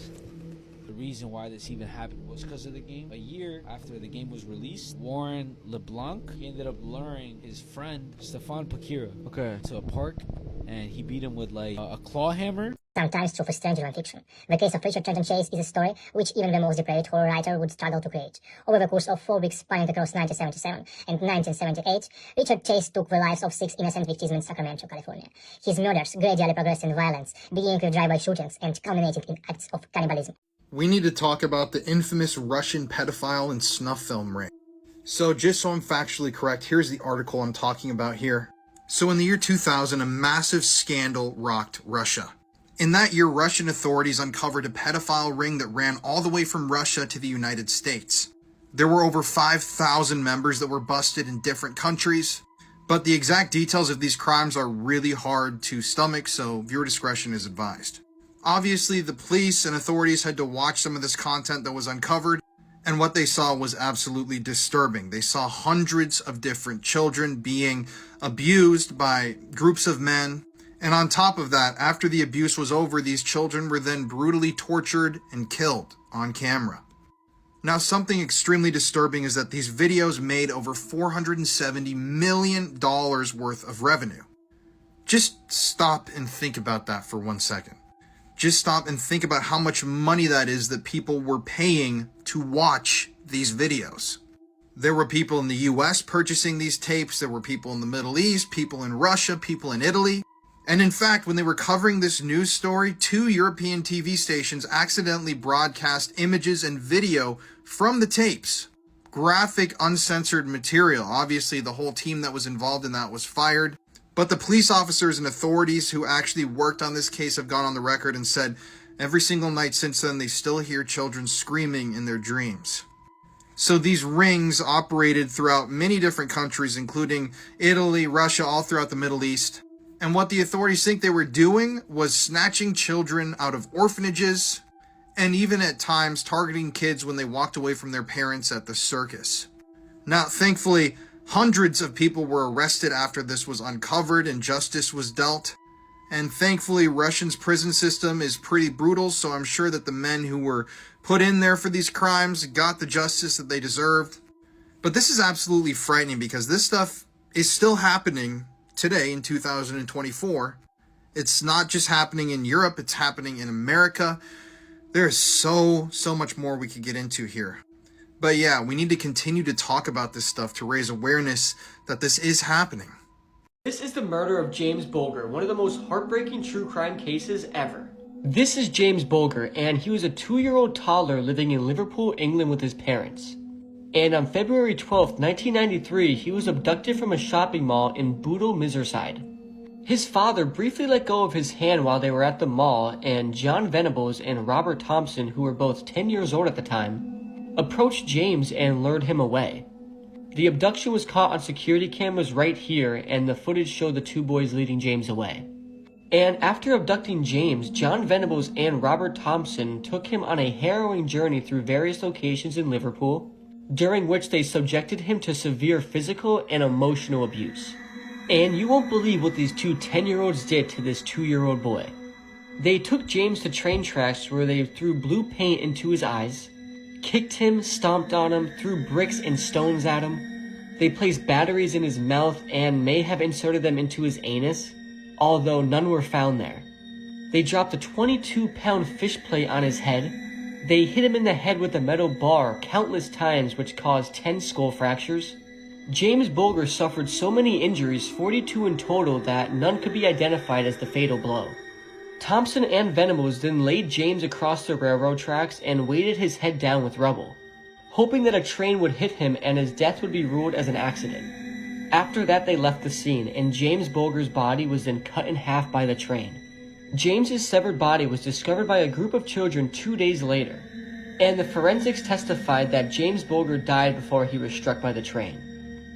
Speaker 7: The reason why this even happened was because of the game. A year after the game was released, Warren LeBlanc, he ended up luring his friend Stefan Pakira to a park, and he beat him with like a claw hammer.
Speaker 11: Sometimes true for stranger than fiction. The case of Richard Trenton Chase is a story which even the most depraved horror writer would struggle to create. Over the course of 4 weeks spanning across 1977 and 1978, Richard Chase took the lives of 6 innocent victims in Sacramento, California. His murders gradually progressed in violence, beginning with drive-by shootings and culminating in acts of cannibalism.
Speaker 5: We need to talk about the infamous Russian pedophile and snuff film ring. So just so I'm factually correct, here's the article I'm talking about here. So in the year 2000, a massive scandal rocked Russia. In that year, Russian authorities uncovered a pedophile ring that ran all the way from Russia to the United States. There were over 5,000 members that were busted in different countries, but the exact details of these crimes are really hard to stomach, so viewer discretion is advised. Obviously, the police and authorities had to watch some of this content that was uncovered, and what they saw was absolutely disturbing. They saw hundreds of different children being abused by groups of men. And on top of that, after the abuse was over, these children were then brutally tortured and killed on camera. Now, something extremely disturbing is that these videos made over $470 million worth of revenue. Just stop and think about that for 1 second. Just stop and think about how much money that is that people were paying to watch these videos. There were people in the US purchasing these tapes. There were people in the Middle East, people in Russia, people in Italy. And in fact, when they were covering this news story, 2 European TV stations accidentally broadcast images and video from the tapes. Graphic, uncensored material. Obviously, the whole team that was involved in that was fired. But the police officers and authorities who actually worked on this case have gone on the record and said every single night since then, they still hear children screaming in their dreams. So these rings operated throughout many different countries, including Italy, Russia, all throughout the Middle East. And what the authorities think they were doing was snatching children out of orphanages and even at times targeting kids when they walked away from their parents at the circus. Now, thankfully, hundreds of people were arrested after this was uncovered and justice was dealt. And thankfully, Russia's prison system is pretty brutal, so I'm sure that the men who were put in there for these crimes got the justice that they deserved. But this is absolutely frightening because this stuff is still happening today in 2024, It's not just happening in Europe, it's happening in America. There's so much more we could get into here. But yeah, we need to continue to talk about this stuff to raise awareness that this is happening.
Speaker 1: This is the murder of James Bulger, one of the most heartbreaking true crime cases ever. This is James Bulger, and he was a 2-year-old toddler living in Liverpool, England with his parents. And on February 12th, 1993, he was abducted from a shopping mall in Bootle, Merseyside. His father briefly let go of his hand while they were at the mall, and John Venables and Robert Thompson, who were both 10 years old at the time, approached James and lured him away. The abduction was caught on security cameras right here, and the footage showed the two boys leading James away. And after abducting James, John Venables and Robert Thompson took him on a harrowing journey through various locations in Liverpool, during which they subjected him to severe physical and emotional abuse. And you won't believe what these two 10-year-olds did to this 2-year-old boy. They took James to train tracks where they threw blue paint into his eyes, kicked him, stomped on him, threw bricks and stones at him. They placed batteries in his mouth and may have inserted them into his anus, although none were found there. They dropped a 22-pound fish plate on his head. They hit him in the head with a metal bar countless times, which caused 10 skull fractures. James Bulger suffered so many injuries, 42 in total, that none could be identified as the fatal blow. Thompson and Venables then laid James across the railroad tracks and weighted his head down with rubble, hoping that a train would hit him and his death would be ruled as an accident. After that, they left the scene, and James Bulger's body was then cut in half by the train. James's severed body was discovered by a group of children 2 days later, and the forensics testified that James Bulger died before he was struck by the train.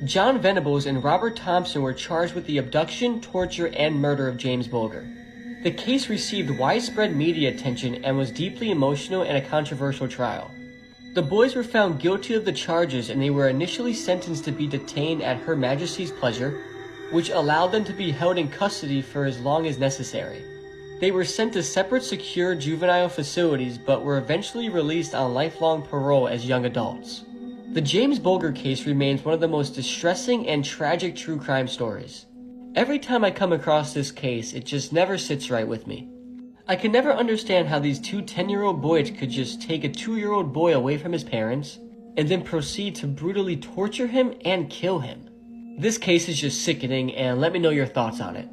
Speaker 1: John Venables and Robert Thompson were charged with the abduction, torture, and murder of James Bulger. The case received widespread media attention and was deeply emotional and a controversial trial. The boys were found guilty of the charges, and they were initially sentenced to be detained at Her Majesty's pleasure, which allowed them to be held in custody for as long as necessary. They were sent to separate secure juvenile facilities but were eventually released on lifelong parole as young adults. The James Bulger case remains one of the most distressing and tragic true crime stories. Every time I come across this case, it just never sits right with me. I can never understand how these two 10-year-old boys could just take a 2-year-old boy away from his parents and then proceed to brutally torture him and kill him. This case is just sickening, and let me know your thoughts on it.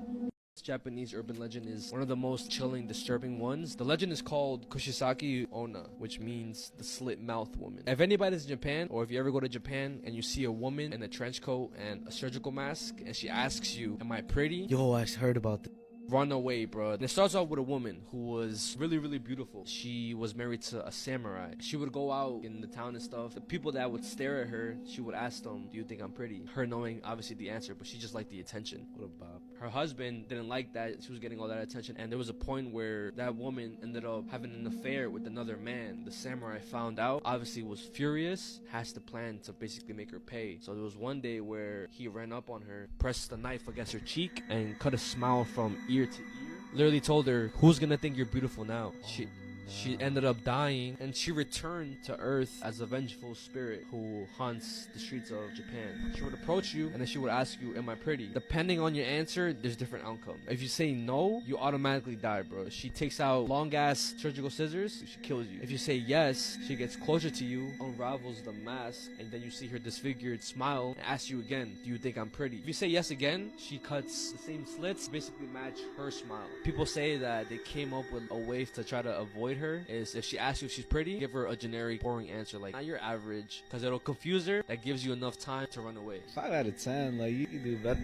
Speaker 2: This Japanese urban legend is one of the most chilling, disturbing ones. The legend is called Kushisaki Onna, which means the slit mouth woman. If anybody's in Japan, or if you ever go to Japan and you see a woman in a trench coat and a surgical mask, and she asks you, "Am I pretty?"
Speaker 7: Yo, I heard about this.
Speaker 2: Run away, bro. And it starts off with a woman who was really, really beautiful. She was married to a samurai. She would go out in the town and stuff. The people that would stare at her, she would ask them, "Do you think I'm pretty?" Her knowing obviously the answer, but she just liked the attention. What about her husband didn't like that she was getting all that attention, and there was a point where that woman ended up having an affair with another man. The samurai found out, obviously was furious, has the plan to basically make her pay. So there was one day where he ran up on her, pressed the knife against her cheek, and cut a smile from ear to ear. Literally told her, "Who's gonna think you're beautiful now?" She ended up dying, and she returned to Earth as a vengeful spirit who haunts the streets of Japan. She would approach you, and then she would ask you, "Am I pretty?" Depending on your answer, there's different outcomes. If you say no, you automatically die, bro. She takes out long-ass surgical scissors, she kills you. If you say yes, she gets closer to you, unravels the mask, and then you see her disfigured smile, and asks you again, "Do you think I'm pretty?" If you say yes again, she cuts the same slits, basically match her smile. People say that they came up with a way to try to avoid her is if she asks you if she's pretty, give her a generic, boring answer like, "Not your average," because it'll confuse her. That gives you enough time to run away.
Speaker 7: 5 out of 10, like, you can do better.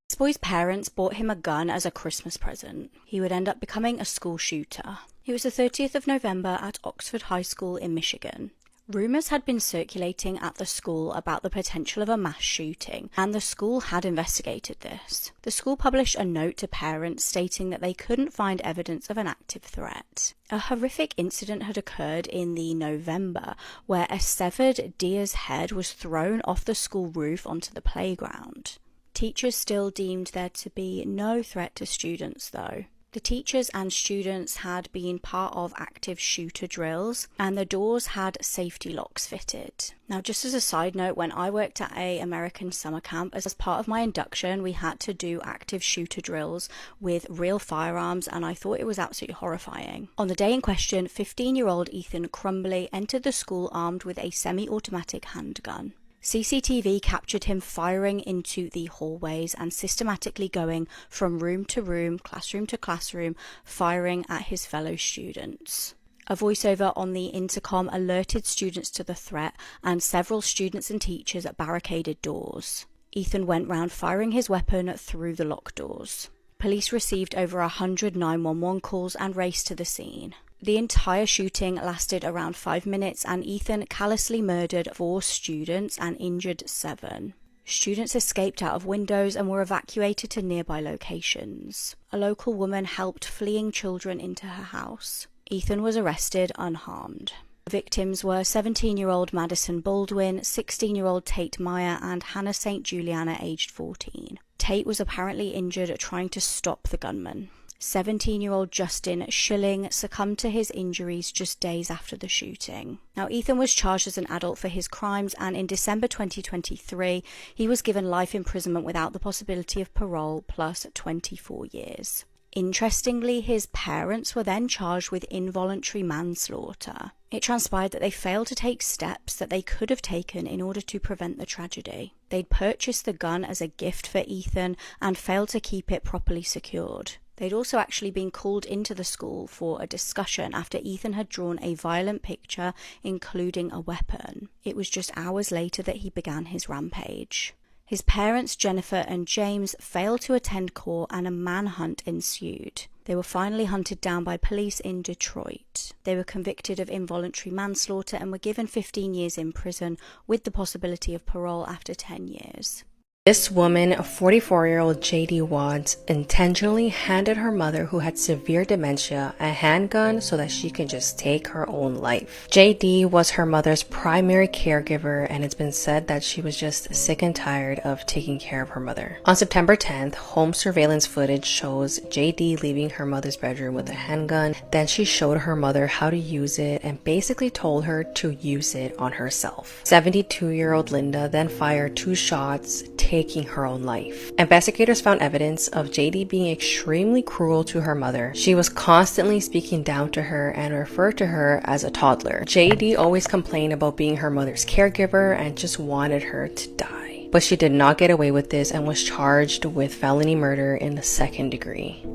Speaker 6: This boy's parents bought him a gun as a Christmas present. He would end up becoming a school shooter. It was the 30th of November at Oxford High School in Michigan. Rumours had been circulating at the school about the potential of a mass shooting, and the school had investigated this. The school published a note to parents stating that they couldn't find evidence of an active threat. A horrific incident had occurred in the November where a severed deer's head was thrown off the school roof onto the playground. Teachers still deemed there to be no threat to students though. The teachers and students had been part of active shooter drills, and the doors had safety locks fitted. Now, just as a side note, when I worked at an American summer camp, as part of my induction, we had to do active shooter drills with real firearms, and I thought it was absolutely horrifying. On the day in question, 15-year-old Ethan Crumbly entered the school armed with a semi-automatic handgun. CCTV captured him firing into the hallways and systematically going from room to room, classroom to classroom, firing at his fellow students. A voiceover on the intercom alerted students to the threat, and several students and teachers barricaded doors. Ethan went round firing his weapon through the locked doors. Police received over 100 911 calls and raced to the scene. The entire shooting lasted around 5 minutes, and Ethan callously murdered 4 students and injured 7. Students escaped out of windows and were evacuated to nearby locations. A local woman helped fleeing children into her house. Ethan was arrested unharmed. The victims were 17-year-old Madison Baldwin, 16-year-old Tate Meyer, and Hannah St. Juliana, aged 14. Tate was apparently injured trying to stop the gunman. 17-year-old Justin Schilling succumbed to his injuries just days after the shooting. Now, Ethan was charged as an adult for his crimes, and in December 2023, he was given life imprisonment without the possibility of parole, plus 24 years. Interestingly, his parents were then charged with involuntary manslaughter. It transpired that they failed to take steps that they could have taken in order to prevent the tragedy. They'd purchased the gun as a gift for Ethan and failed to keep it properly secured. They'd also actually been called into the school for a discussion after Ethan had drawn a violent picture, including a weapon. It was just hours later that he began his rampage. His parents, Jennifer and James, failed to attend court, and a manhunt ensued. They were finally hunted down by police in Detroit. They were convicted of involuntary manslaughter and were given 15 years in prison with the possibility of parole after 10 years.
Speaker 13: This woman, 44-year-old J.D. Watts, intentionally handed her mother, who had severe dementia, a handgun so that she could just take her own life. J.D. was her mother's primary caregiver, and it's been said that she was just sick and tired of taking care of her mother. On September 10th, home surveillance footage shows J.D. leaving her mother's bedroom with a handgun. Then she showed her mother how to use it and basically told her to use it on herself. 72-year-old Linda then fired 2 shots, taking her own life. Investigators found evidence of JD being extremely cruel to her mother. She was constantly speaking down to her and referred to her as a toddler. JD always complained about being her mother's caregiver and just wanted her to die. But she did not get away with this and was charged with felony murder in the 2nd degree.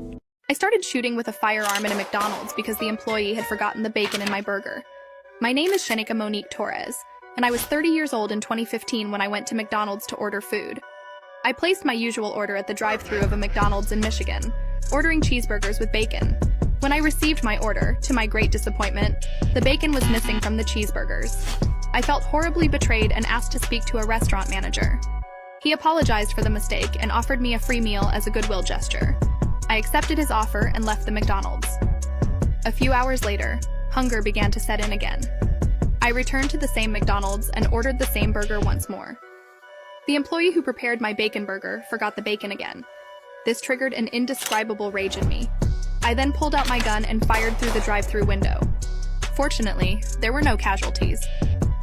Speaker 14: I started shooting with a firearm in a McDonald's because the employee had forgotten the bacon in my burger. My name is Shenika Monique Torres, and I was 30 years old in 2015 when I went to McDonald's to order food. I placed my usual order at the drive-thru of a McDonald's in Michigan, ordering cheeseburgers with bacon. When I received my order, to my great disappointment, the bacon was missing from the cheeseburgers. I felt horribly betrayed and asked to speak to a restaurant manager. He apologized for the mistake and offered me a free meal as a goodwill gesture. I accepted his offer and left the McDonald's. A few hours later, hunger began to set in again. I returned to the same McDonald's and ordered the same burger once more. The employee who prepared my bacon burger forgot the bacon again. This triggered an indescribable rage in me. I then pulled out my gun and fired through the drive-thru window. Fortunately, there were no casualties.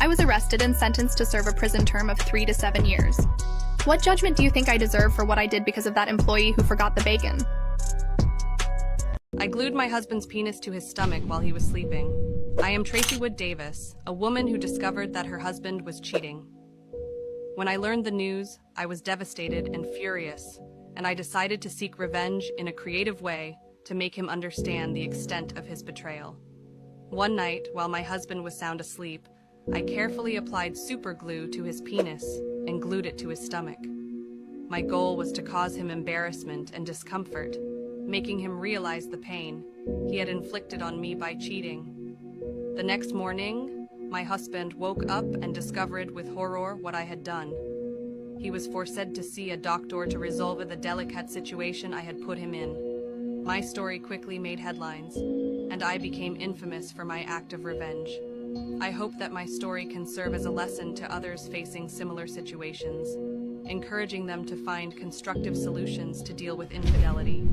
Speaker 14: I was arrested and sentenced to serve a prison term of 3 to 7 years. What judgment do you think I deserve for what I did because of that employee who forgot the bacon?
Speaker 15: I glued my husband's penis to his stomach while he was sleeping. I am Tracy Wood Davis, a woman who discovered that her husband was cheating. When I learned the news, I was devastated and furious, and I decided to seek revenge in a creative way to make him understand the extent of his betrayal. One night, while my husband was sound asleep, I carefully applied super glue to his penis and glued it to his stomach. My goal was to cause him embarrassment and discomfort, making him realize the pain he had inflicted on me by cheating. The next morning, my husband woke up and discovered with horror what I had done. He was forced to see a doctor to resolve the delicate situation I had put him in. My story quickly made headlines, and I became infamous for my act of revenge. I hope that my story can serve as a lesson to others facing similar situations, encouraging them to find constructive solutions to deal with infidelity.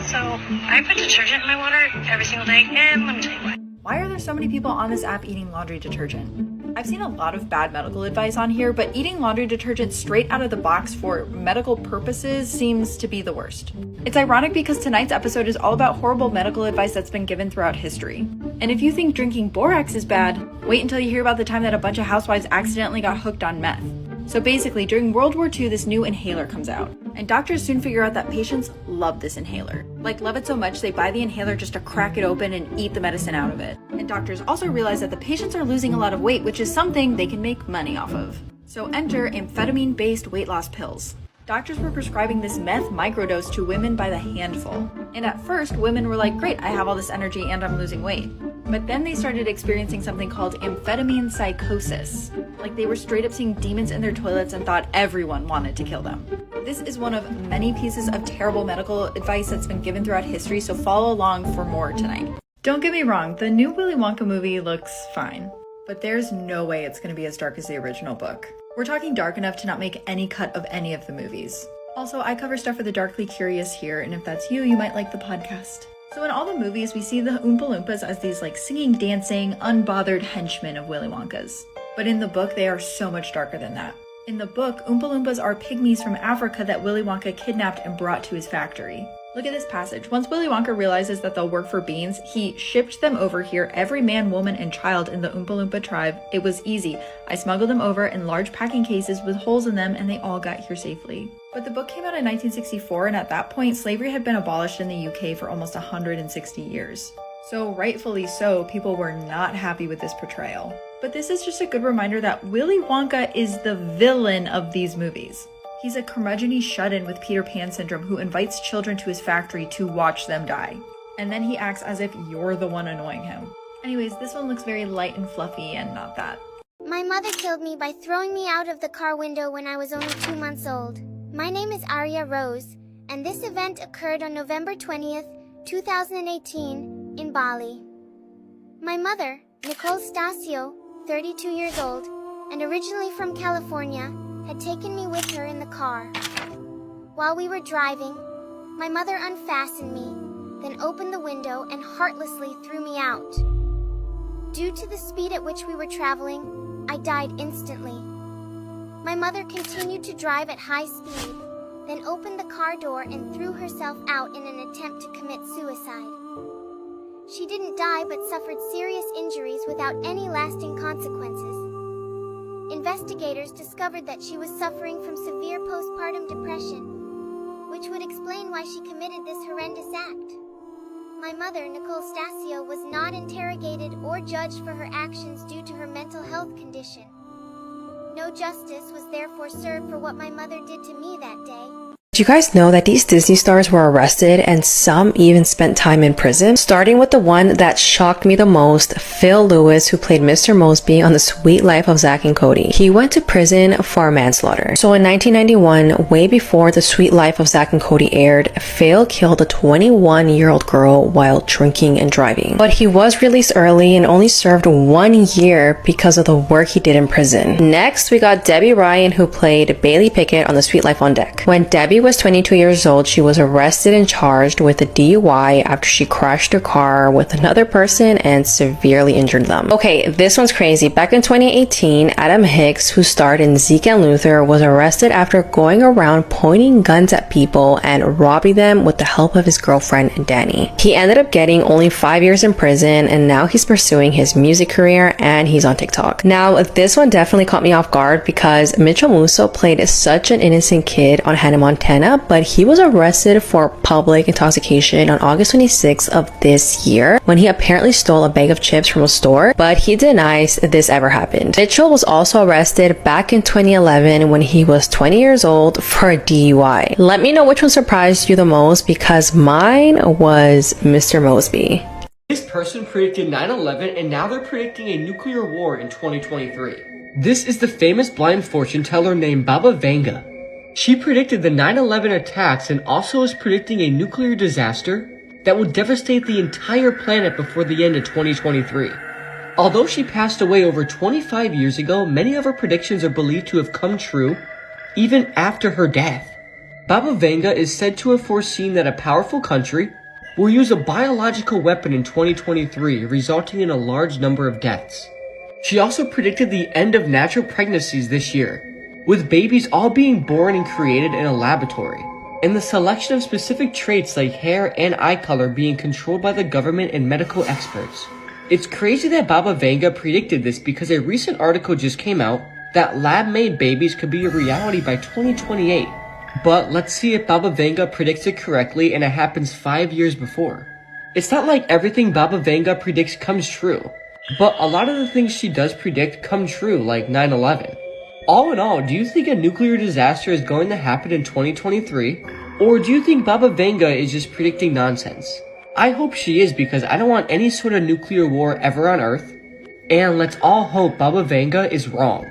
Speaker 16: So I put detergent in my water every single day, and let me tell you what.
Speaker 17: Why are there so many people on this app eating laundry detergent? I've seen a lot of bad medical advice on here, but eating laundry detergent straight out of the box for medical purposes seems to be the worst. It's ironic because tonight's episode is all about horrible medical advice that's been given throughout history. And if you think drinking borax is bad, wait until you hear about the time that a bunch of housewives accidentally got hooked on meth. So basically, during World War II, this new inhaler comes out. And doctors soon figure out that patients love this inhaler. Like, love it so much, they buy the inhaler just to crack it open and eat the medicine out of it. And doctors also realize that the patients are losing a lot of weight, which is something they can make money off of. So enter amphetamine-based weight loss pills. Doctors were prescribing this meth microdose to women by the handful. And at first, women were like, great, I have all this energy and I'm losing weight. But then they started experiencing something called amphetamine psychosis. Like, they were straight up seeing demons in their toilets and thought everyone wanted to kill them. This is one of many pieces of terrible medical advice that's been given throughout history, so follow along for more tonight. Don't get me wrong, the new Willy Wonka movie looks fine, but there's no way it's going to be as dark as the original book. We're talking dark enough to not make any cut of any of the movies. Also, I cover stuff for the darkly curious here, and if that's you, you might like the podcast. So in all the movies, we see the Oompa Loompas as these like singing, dancing, unbothered henchmen of Willy Wonka's. But in the book, they are so much darker than that. In the book, Oompa Loompas are pygmies from Africa that Willy Wonka kidnapped and brought to his factory. Look at this passage. Once Willy Wonka realizes that they'll work for beans, he shipped them over here, every man, woman, and child in the Oompa Loompa tribe. It was easy. I smuggled them over in large packing cases with holes in them, and they all got here safely. But the book came out in 1964, and at that point, slavery had been abolished in the UK for almost 160 years. So rightfully so, people were not happy with this portrayal. But this is just a good reminder that Willy Wonka is the villain of these movies. He's a curmudgeon shut-in with Peter Pan syndrome who invites children to his factory to watch them die. And then he acts as if you're the one annoying him. Anyways, this one looks very light and fluffy and not that.
Speaker 18: My mother killed me by throwing me out of the car window when I was only 2 months old. My name is Arya Rose, and this event occurred on November 20th, 2018, in Bali. My mother, Nicole Stasio, 32 years old, and originally from California, had taken me with her in the car. While we were driving, my mother unfastened me, then opened the window and heartlessly threw me out. Due to the speed at which we were traveling, I died instantly. My mother continued to drive at high speed, then opened the car door and threw herself out in an attempt to commit suicide. She didn't die but suffered serious injuries without any lasting consequences. Investigators discovered that she was suffering from severe postpartum depression, which would explain why she committed this horrendous act. My mother, Nicole Stasio, was not interrogated or judged for her actions due to her mental health condition. No justice was therefore served for what my mother did to me that day.
Speaker 13: Did you guys know that these Disney stars were arrested and some even spent time in prison? Starting with the one that shocked me the most, Phil Lewis, who played Mr. Mosby on The Sweet Life of Zack and Cody. He went to prison for manslaughter. So in 1991, way before The Sweet Life of Zack and Cody aired, Phil killed a 21-year-old girl while drinking and driving. But he was released early and only served 1 year because of the work he did in prison. Next, we got Debbie Ryan, who played Bailey Pickett on The Sweet Life on Deck. When Debbie was 22 years old, she was arrested and charged with a DUI after she crashed her car with another person and severely injured them. Okay, this one's crazy. Back in 2018, Adam Hicks, who starred in Zeke and Luther, was arrested after going around pointing guns at people and robbing them with the help of his girlfriend, Danny. He ended up getting only 5 years in prison, and now he's pursuing his music career and he's on TikTok. Now, this one definitely caught me off guard because Mitchell Musso played such an innocent kid on Hannah Montana, but he was arrested for public intoxication on August 26th of this year when he apparently stole a bag of chips from a store, but he denies this ever happened. Mitchell was also arrested back in 2011 when he was 20 years old for a DUI. Let me know which one surprised you the most because mine was Mr. Mosby.
Speaker 1: This person predicted 9/11 and now they're predicting a nuclear war in 2023. This is the famous blind fortune teller named Baba Vanga. She predicted the 9/11 attacks and also is predicting a nuclear disaster that will devastate the entire planet before the end of 2023. Although she passed away over 25 years ago, many of her predictions are believed to have come true even after her death. Baba Vanga is said to have foreseen that a powerful country will use a biological weapon in 2023, resulting in a large number of deaths. She also predicted the end of natural pregnancies this year, with babies all being born and created in a laboratory, and the selection of specific traits like hair and eye color being controlled by the government and medical experts. It's crazy that Baba Vanga predicted this because a recent article just came out that lab-made babies could be a reality by 2028. But let's see if Baba Vanga predicts it correctly and it happens 5 years before. It's not like everything Baba Vanga predicts comes true, but a lot of the things she does predict come true, like 9/11. All in all, do you think a nuclear disaster is going to happen in 2023? Or do you think Baba Vanga is just predicting nonsense? I hope she is, because I don't want any sort of nuclear war ever on Earth. And let's all hope Baba Vanga is wrong.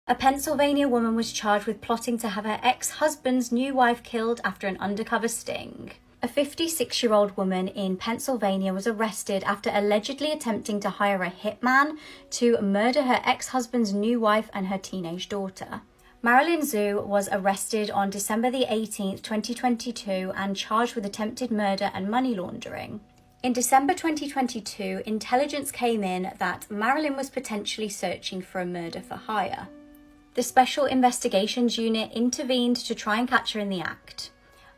Speaker 6: A Pennsylvania woman was charged with plotting to have her ex-husband's new wife killed after an undercover sting. A 56-year-old woman in Pennsylvania was arrested after allegedly attempting to hire a hitman to murder her ex-husband's new wife and her teenage daughter. Marilyn Zhu was arrested on December the 18th, 2022 and charged with attempted murder and money laundering. In December 2022, intelligence came in that Marilyn was potentially searching for a murder for hire. The Special Investigations Unit intervened to try and catch her in the act.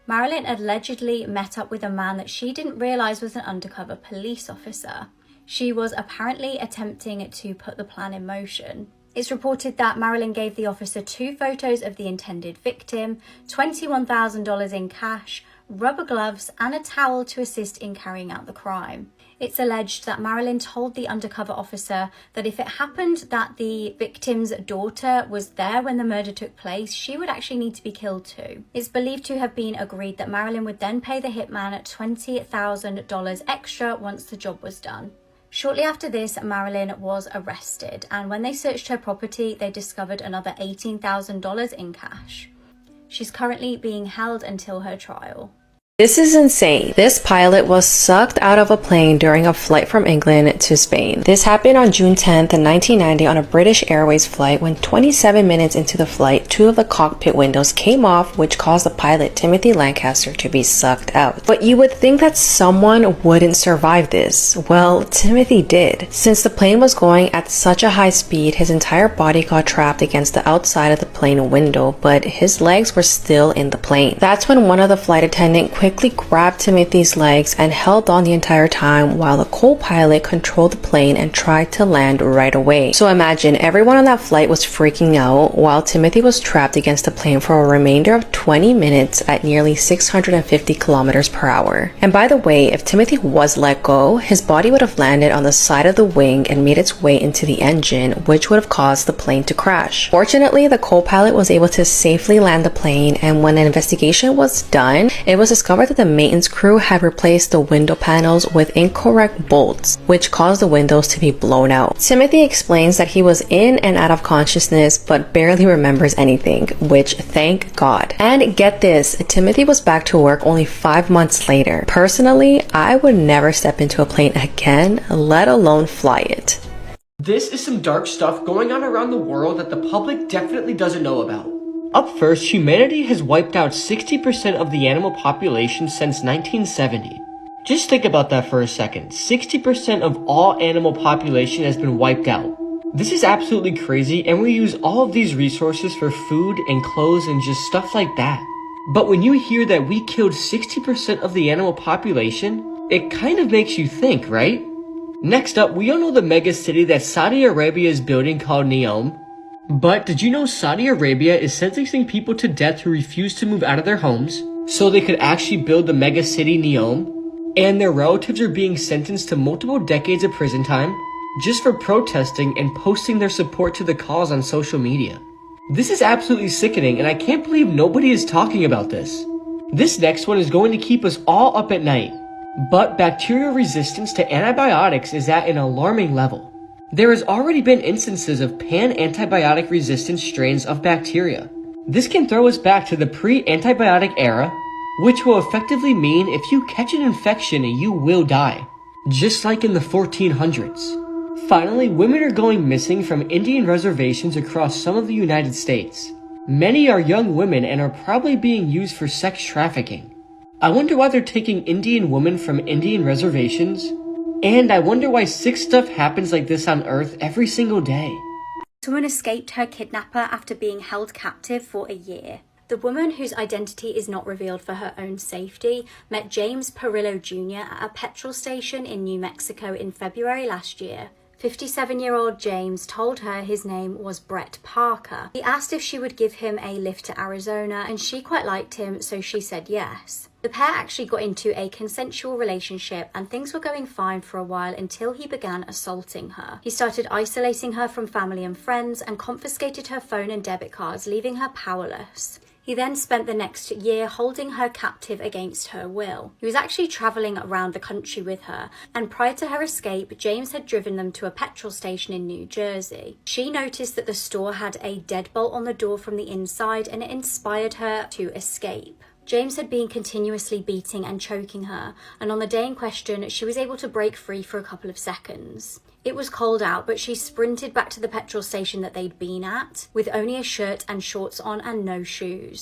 Speaker 6: Marilyn allegedly met up with a man that she didn't realise was an undercover police officer. She was apparently attempting to put the plan in motion. It's reported that Marilyn gave the officer 2 photos of the intended victim, $21,000 in cash, rubber gloves, and a towel to assist in carrying out the crime. It's alleged that Marilyn told the undercover officer that if it happened that the victim's daughter was there when the murder took place, she would actually need to be killed too. It's believed to have been agreed that Marilyn would then pay the hitman $20,000 extra once the job was done. Shortly after this, Marilyn was arrested, and when they searched her property, they discovered another $18,000 in cash. She's currently being held until her trial.
Speaker 13: This is insane. This pilot was sucked out of a plane during a flight from England to Spain. This happened on June 10th, 1990 on a British Airways flight when 27 minutes into the flight, 2 of the cockpit windows came off, which caused the pilot Timothy Lancaster to be sucked out. But you would think that someone wouldn't survive this. Well, Timothy did. Since the plane was going at such a high speed, his entire body got trapped against the outside of the plane window, but his legs were still in the plane. That's when one of the flight attendants quickly grabbed Timothy's legs and held on the entire time while the co-pilot controlled the plane and tried to land right away. So imagine everyone on that flight was freaking out while Timothy was trapped against the plane for a remainder of 20 minutes at nearly 650 kilometers per hour. And by the way, if Timothy was let go, his body would have landed on the side of the wing and made its way into the engine, which would have caused the plane to crash. Fortunately, the co-pilot was able to safely land the plane, and when an investigation was done, it was discovered that the maintenance crew had replaced the window panels with incorrect bolts, which caused the windows to be blown out. Timothy explains that he was in and out of consciousness but barely remembers anything, which thank God. And get this, Timothy was back to work only 5 months later. Personally, I would never step into a plane again, let alone fly it.
Speaker 1: This is some dark stuff going on around the world that the public definitely doesn't know about. Up first, humanity has wiped out 60% of the animal population since 1970. Just think about that for a second. 60% of all animal population has been wiped out. This is absolutely crazy, and we use all of these resources for food and clothes and just stuff like that. But when you hear that we killed 60% of the animal population, it kind of makes you think, right? Next up, we all know the mega city that Saudi Arabia is building called Neom. But did you know Saudi Arabia is sentencing people to death who refuse to move out of their homes so they could actually build the mega city Neom? And their relatives are being sentenced to multiple decades of prison time just for protesting and posting their support to the cause on social media. This is absolutely sickening, and I can't believe nobody is talking about this. This next one is going to keep us all up at night. But bacterial resistance to antibiotics is at an alarming level. There has already been instances of pan-antibiotic resistant strains of bacteria. This can throw us back to the pre-antibiotic era, which will effectively mean if you catch an infection, you will die, just like in the 1400s. Finally, women are going missing from Indian reservations across some of the United States. Many are young women and are probably being used for sex trafficking. I wonder why they're taking Indian women from Indian reservations. And I wonder why sick stuff happens like this on Earth every single day.
Speaker 6: This woman escaped her kidnapper after being held captive for a year. The woman, whose identity is not revealed for her own safety, met James Perillo Jr. at a petrol station in New Mexico in February last year. 57-year-old James told her his name was Brett Parker. He asked if she would give him a lift to Arizona, and she quite liked him, so she said yes. The pair actually got into a consensual relationship, and things were going fine for a while until he began assaulting her. He started isolating her from family and friends and confiscated her phone and debit cards, leaving her powerless. He then spent the next year holding her captive against her will. He was actually travelling around the country with her, and prior to her escape, James had driven them to a petrol station in New Jersey. She noticed that the store had a deadbolt on the door from the inside, and it inspired her to escape. James had been continuously beating and choking her, and on the day in question, she was able to break free for a couple of seconds. It was cold out, but she sprinted back to the petrol station that they'd been at, with only a shirt and shorts on and no shoes.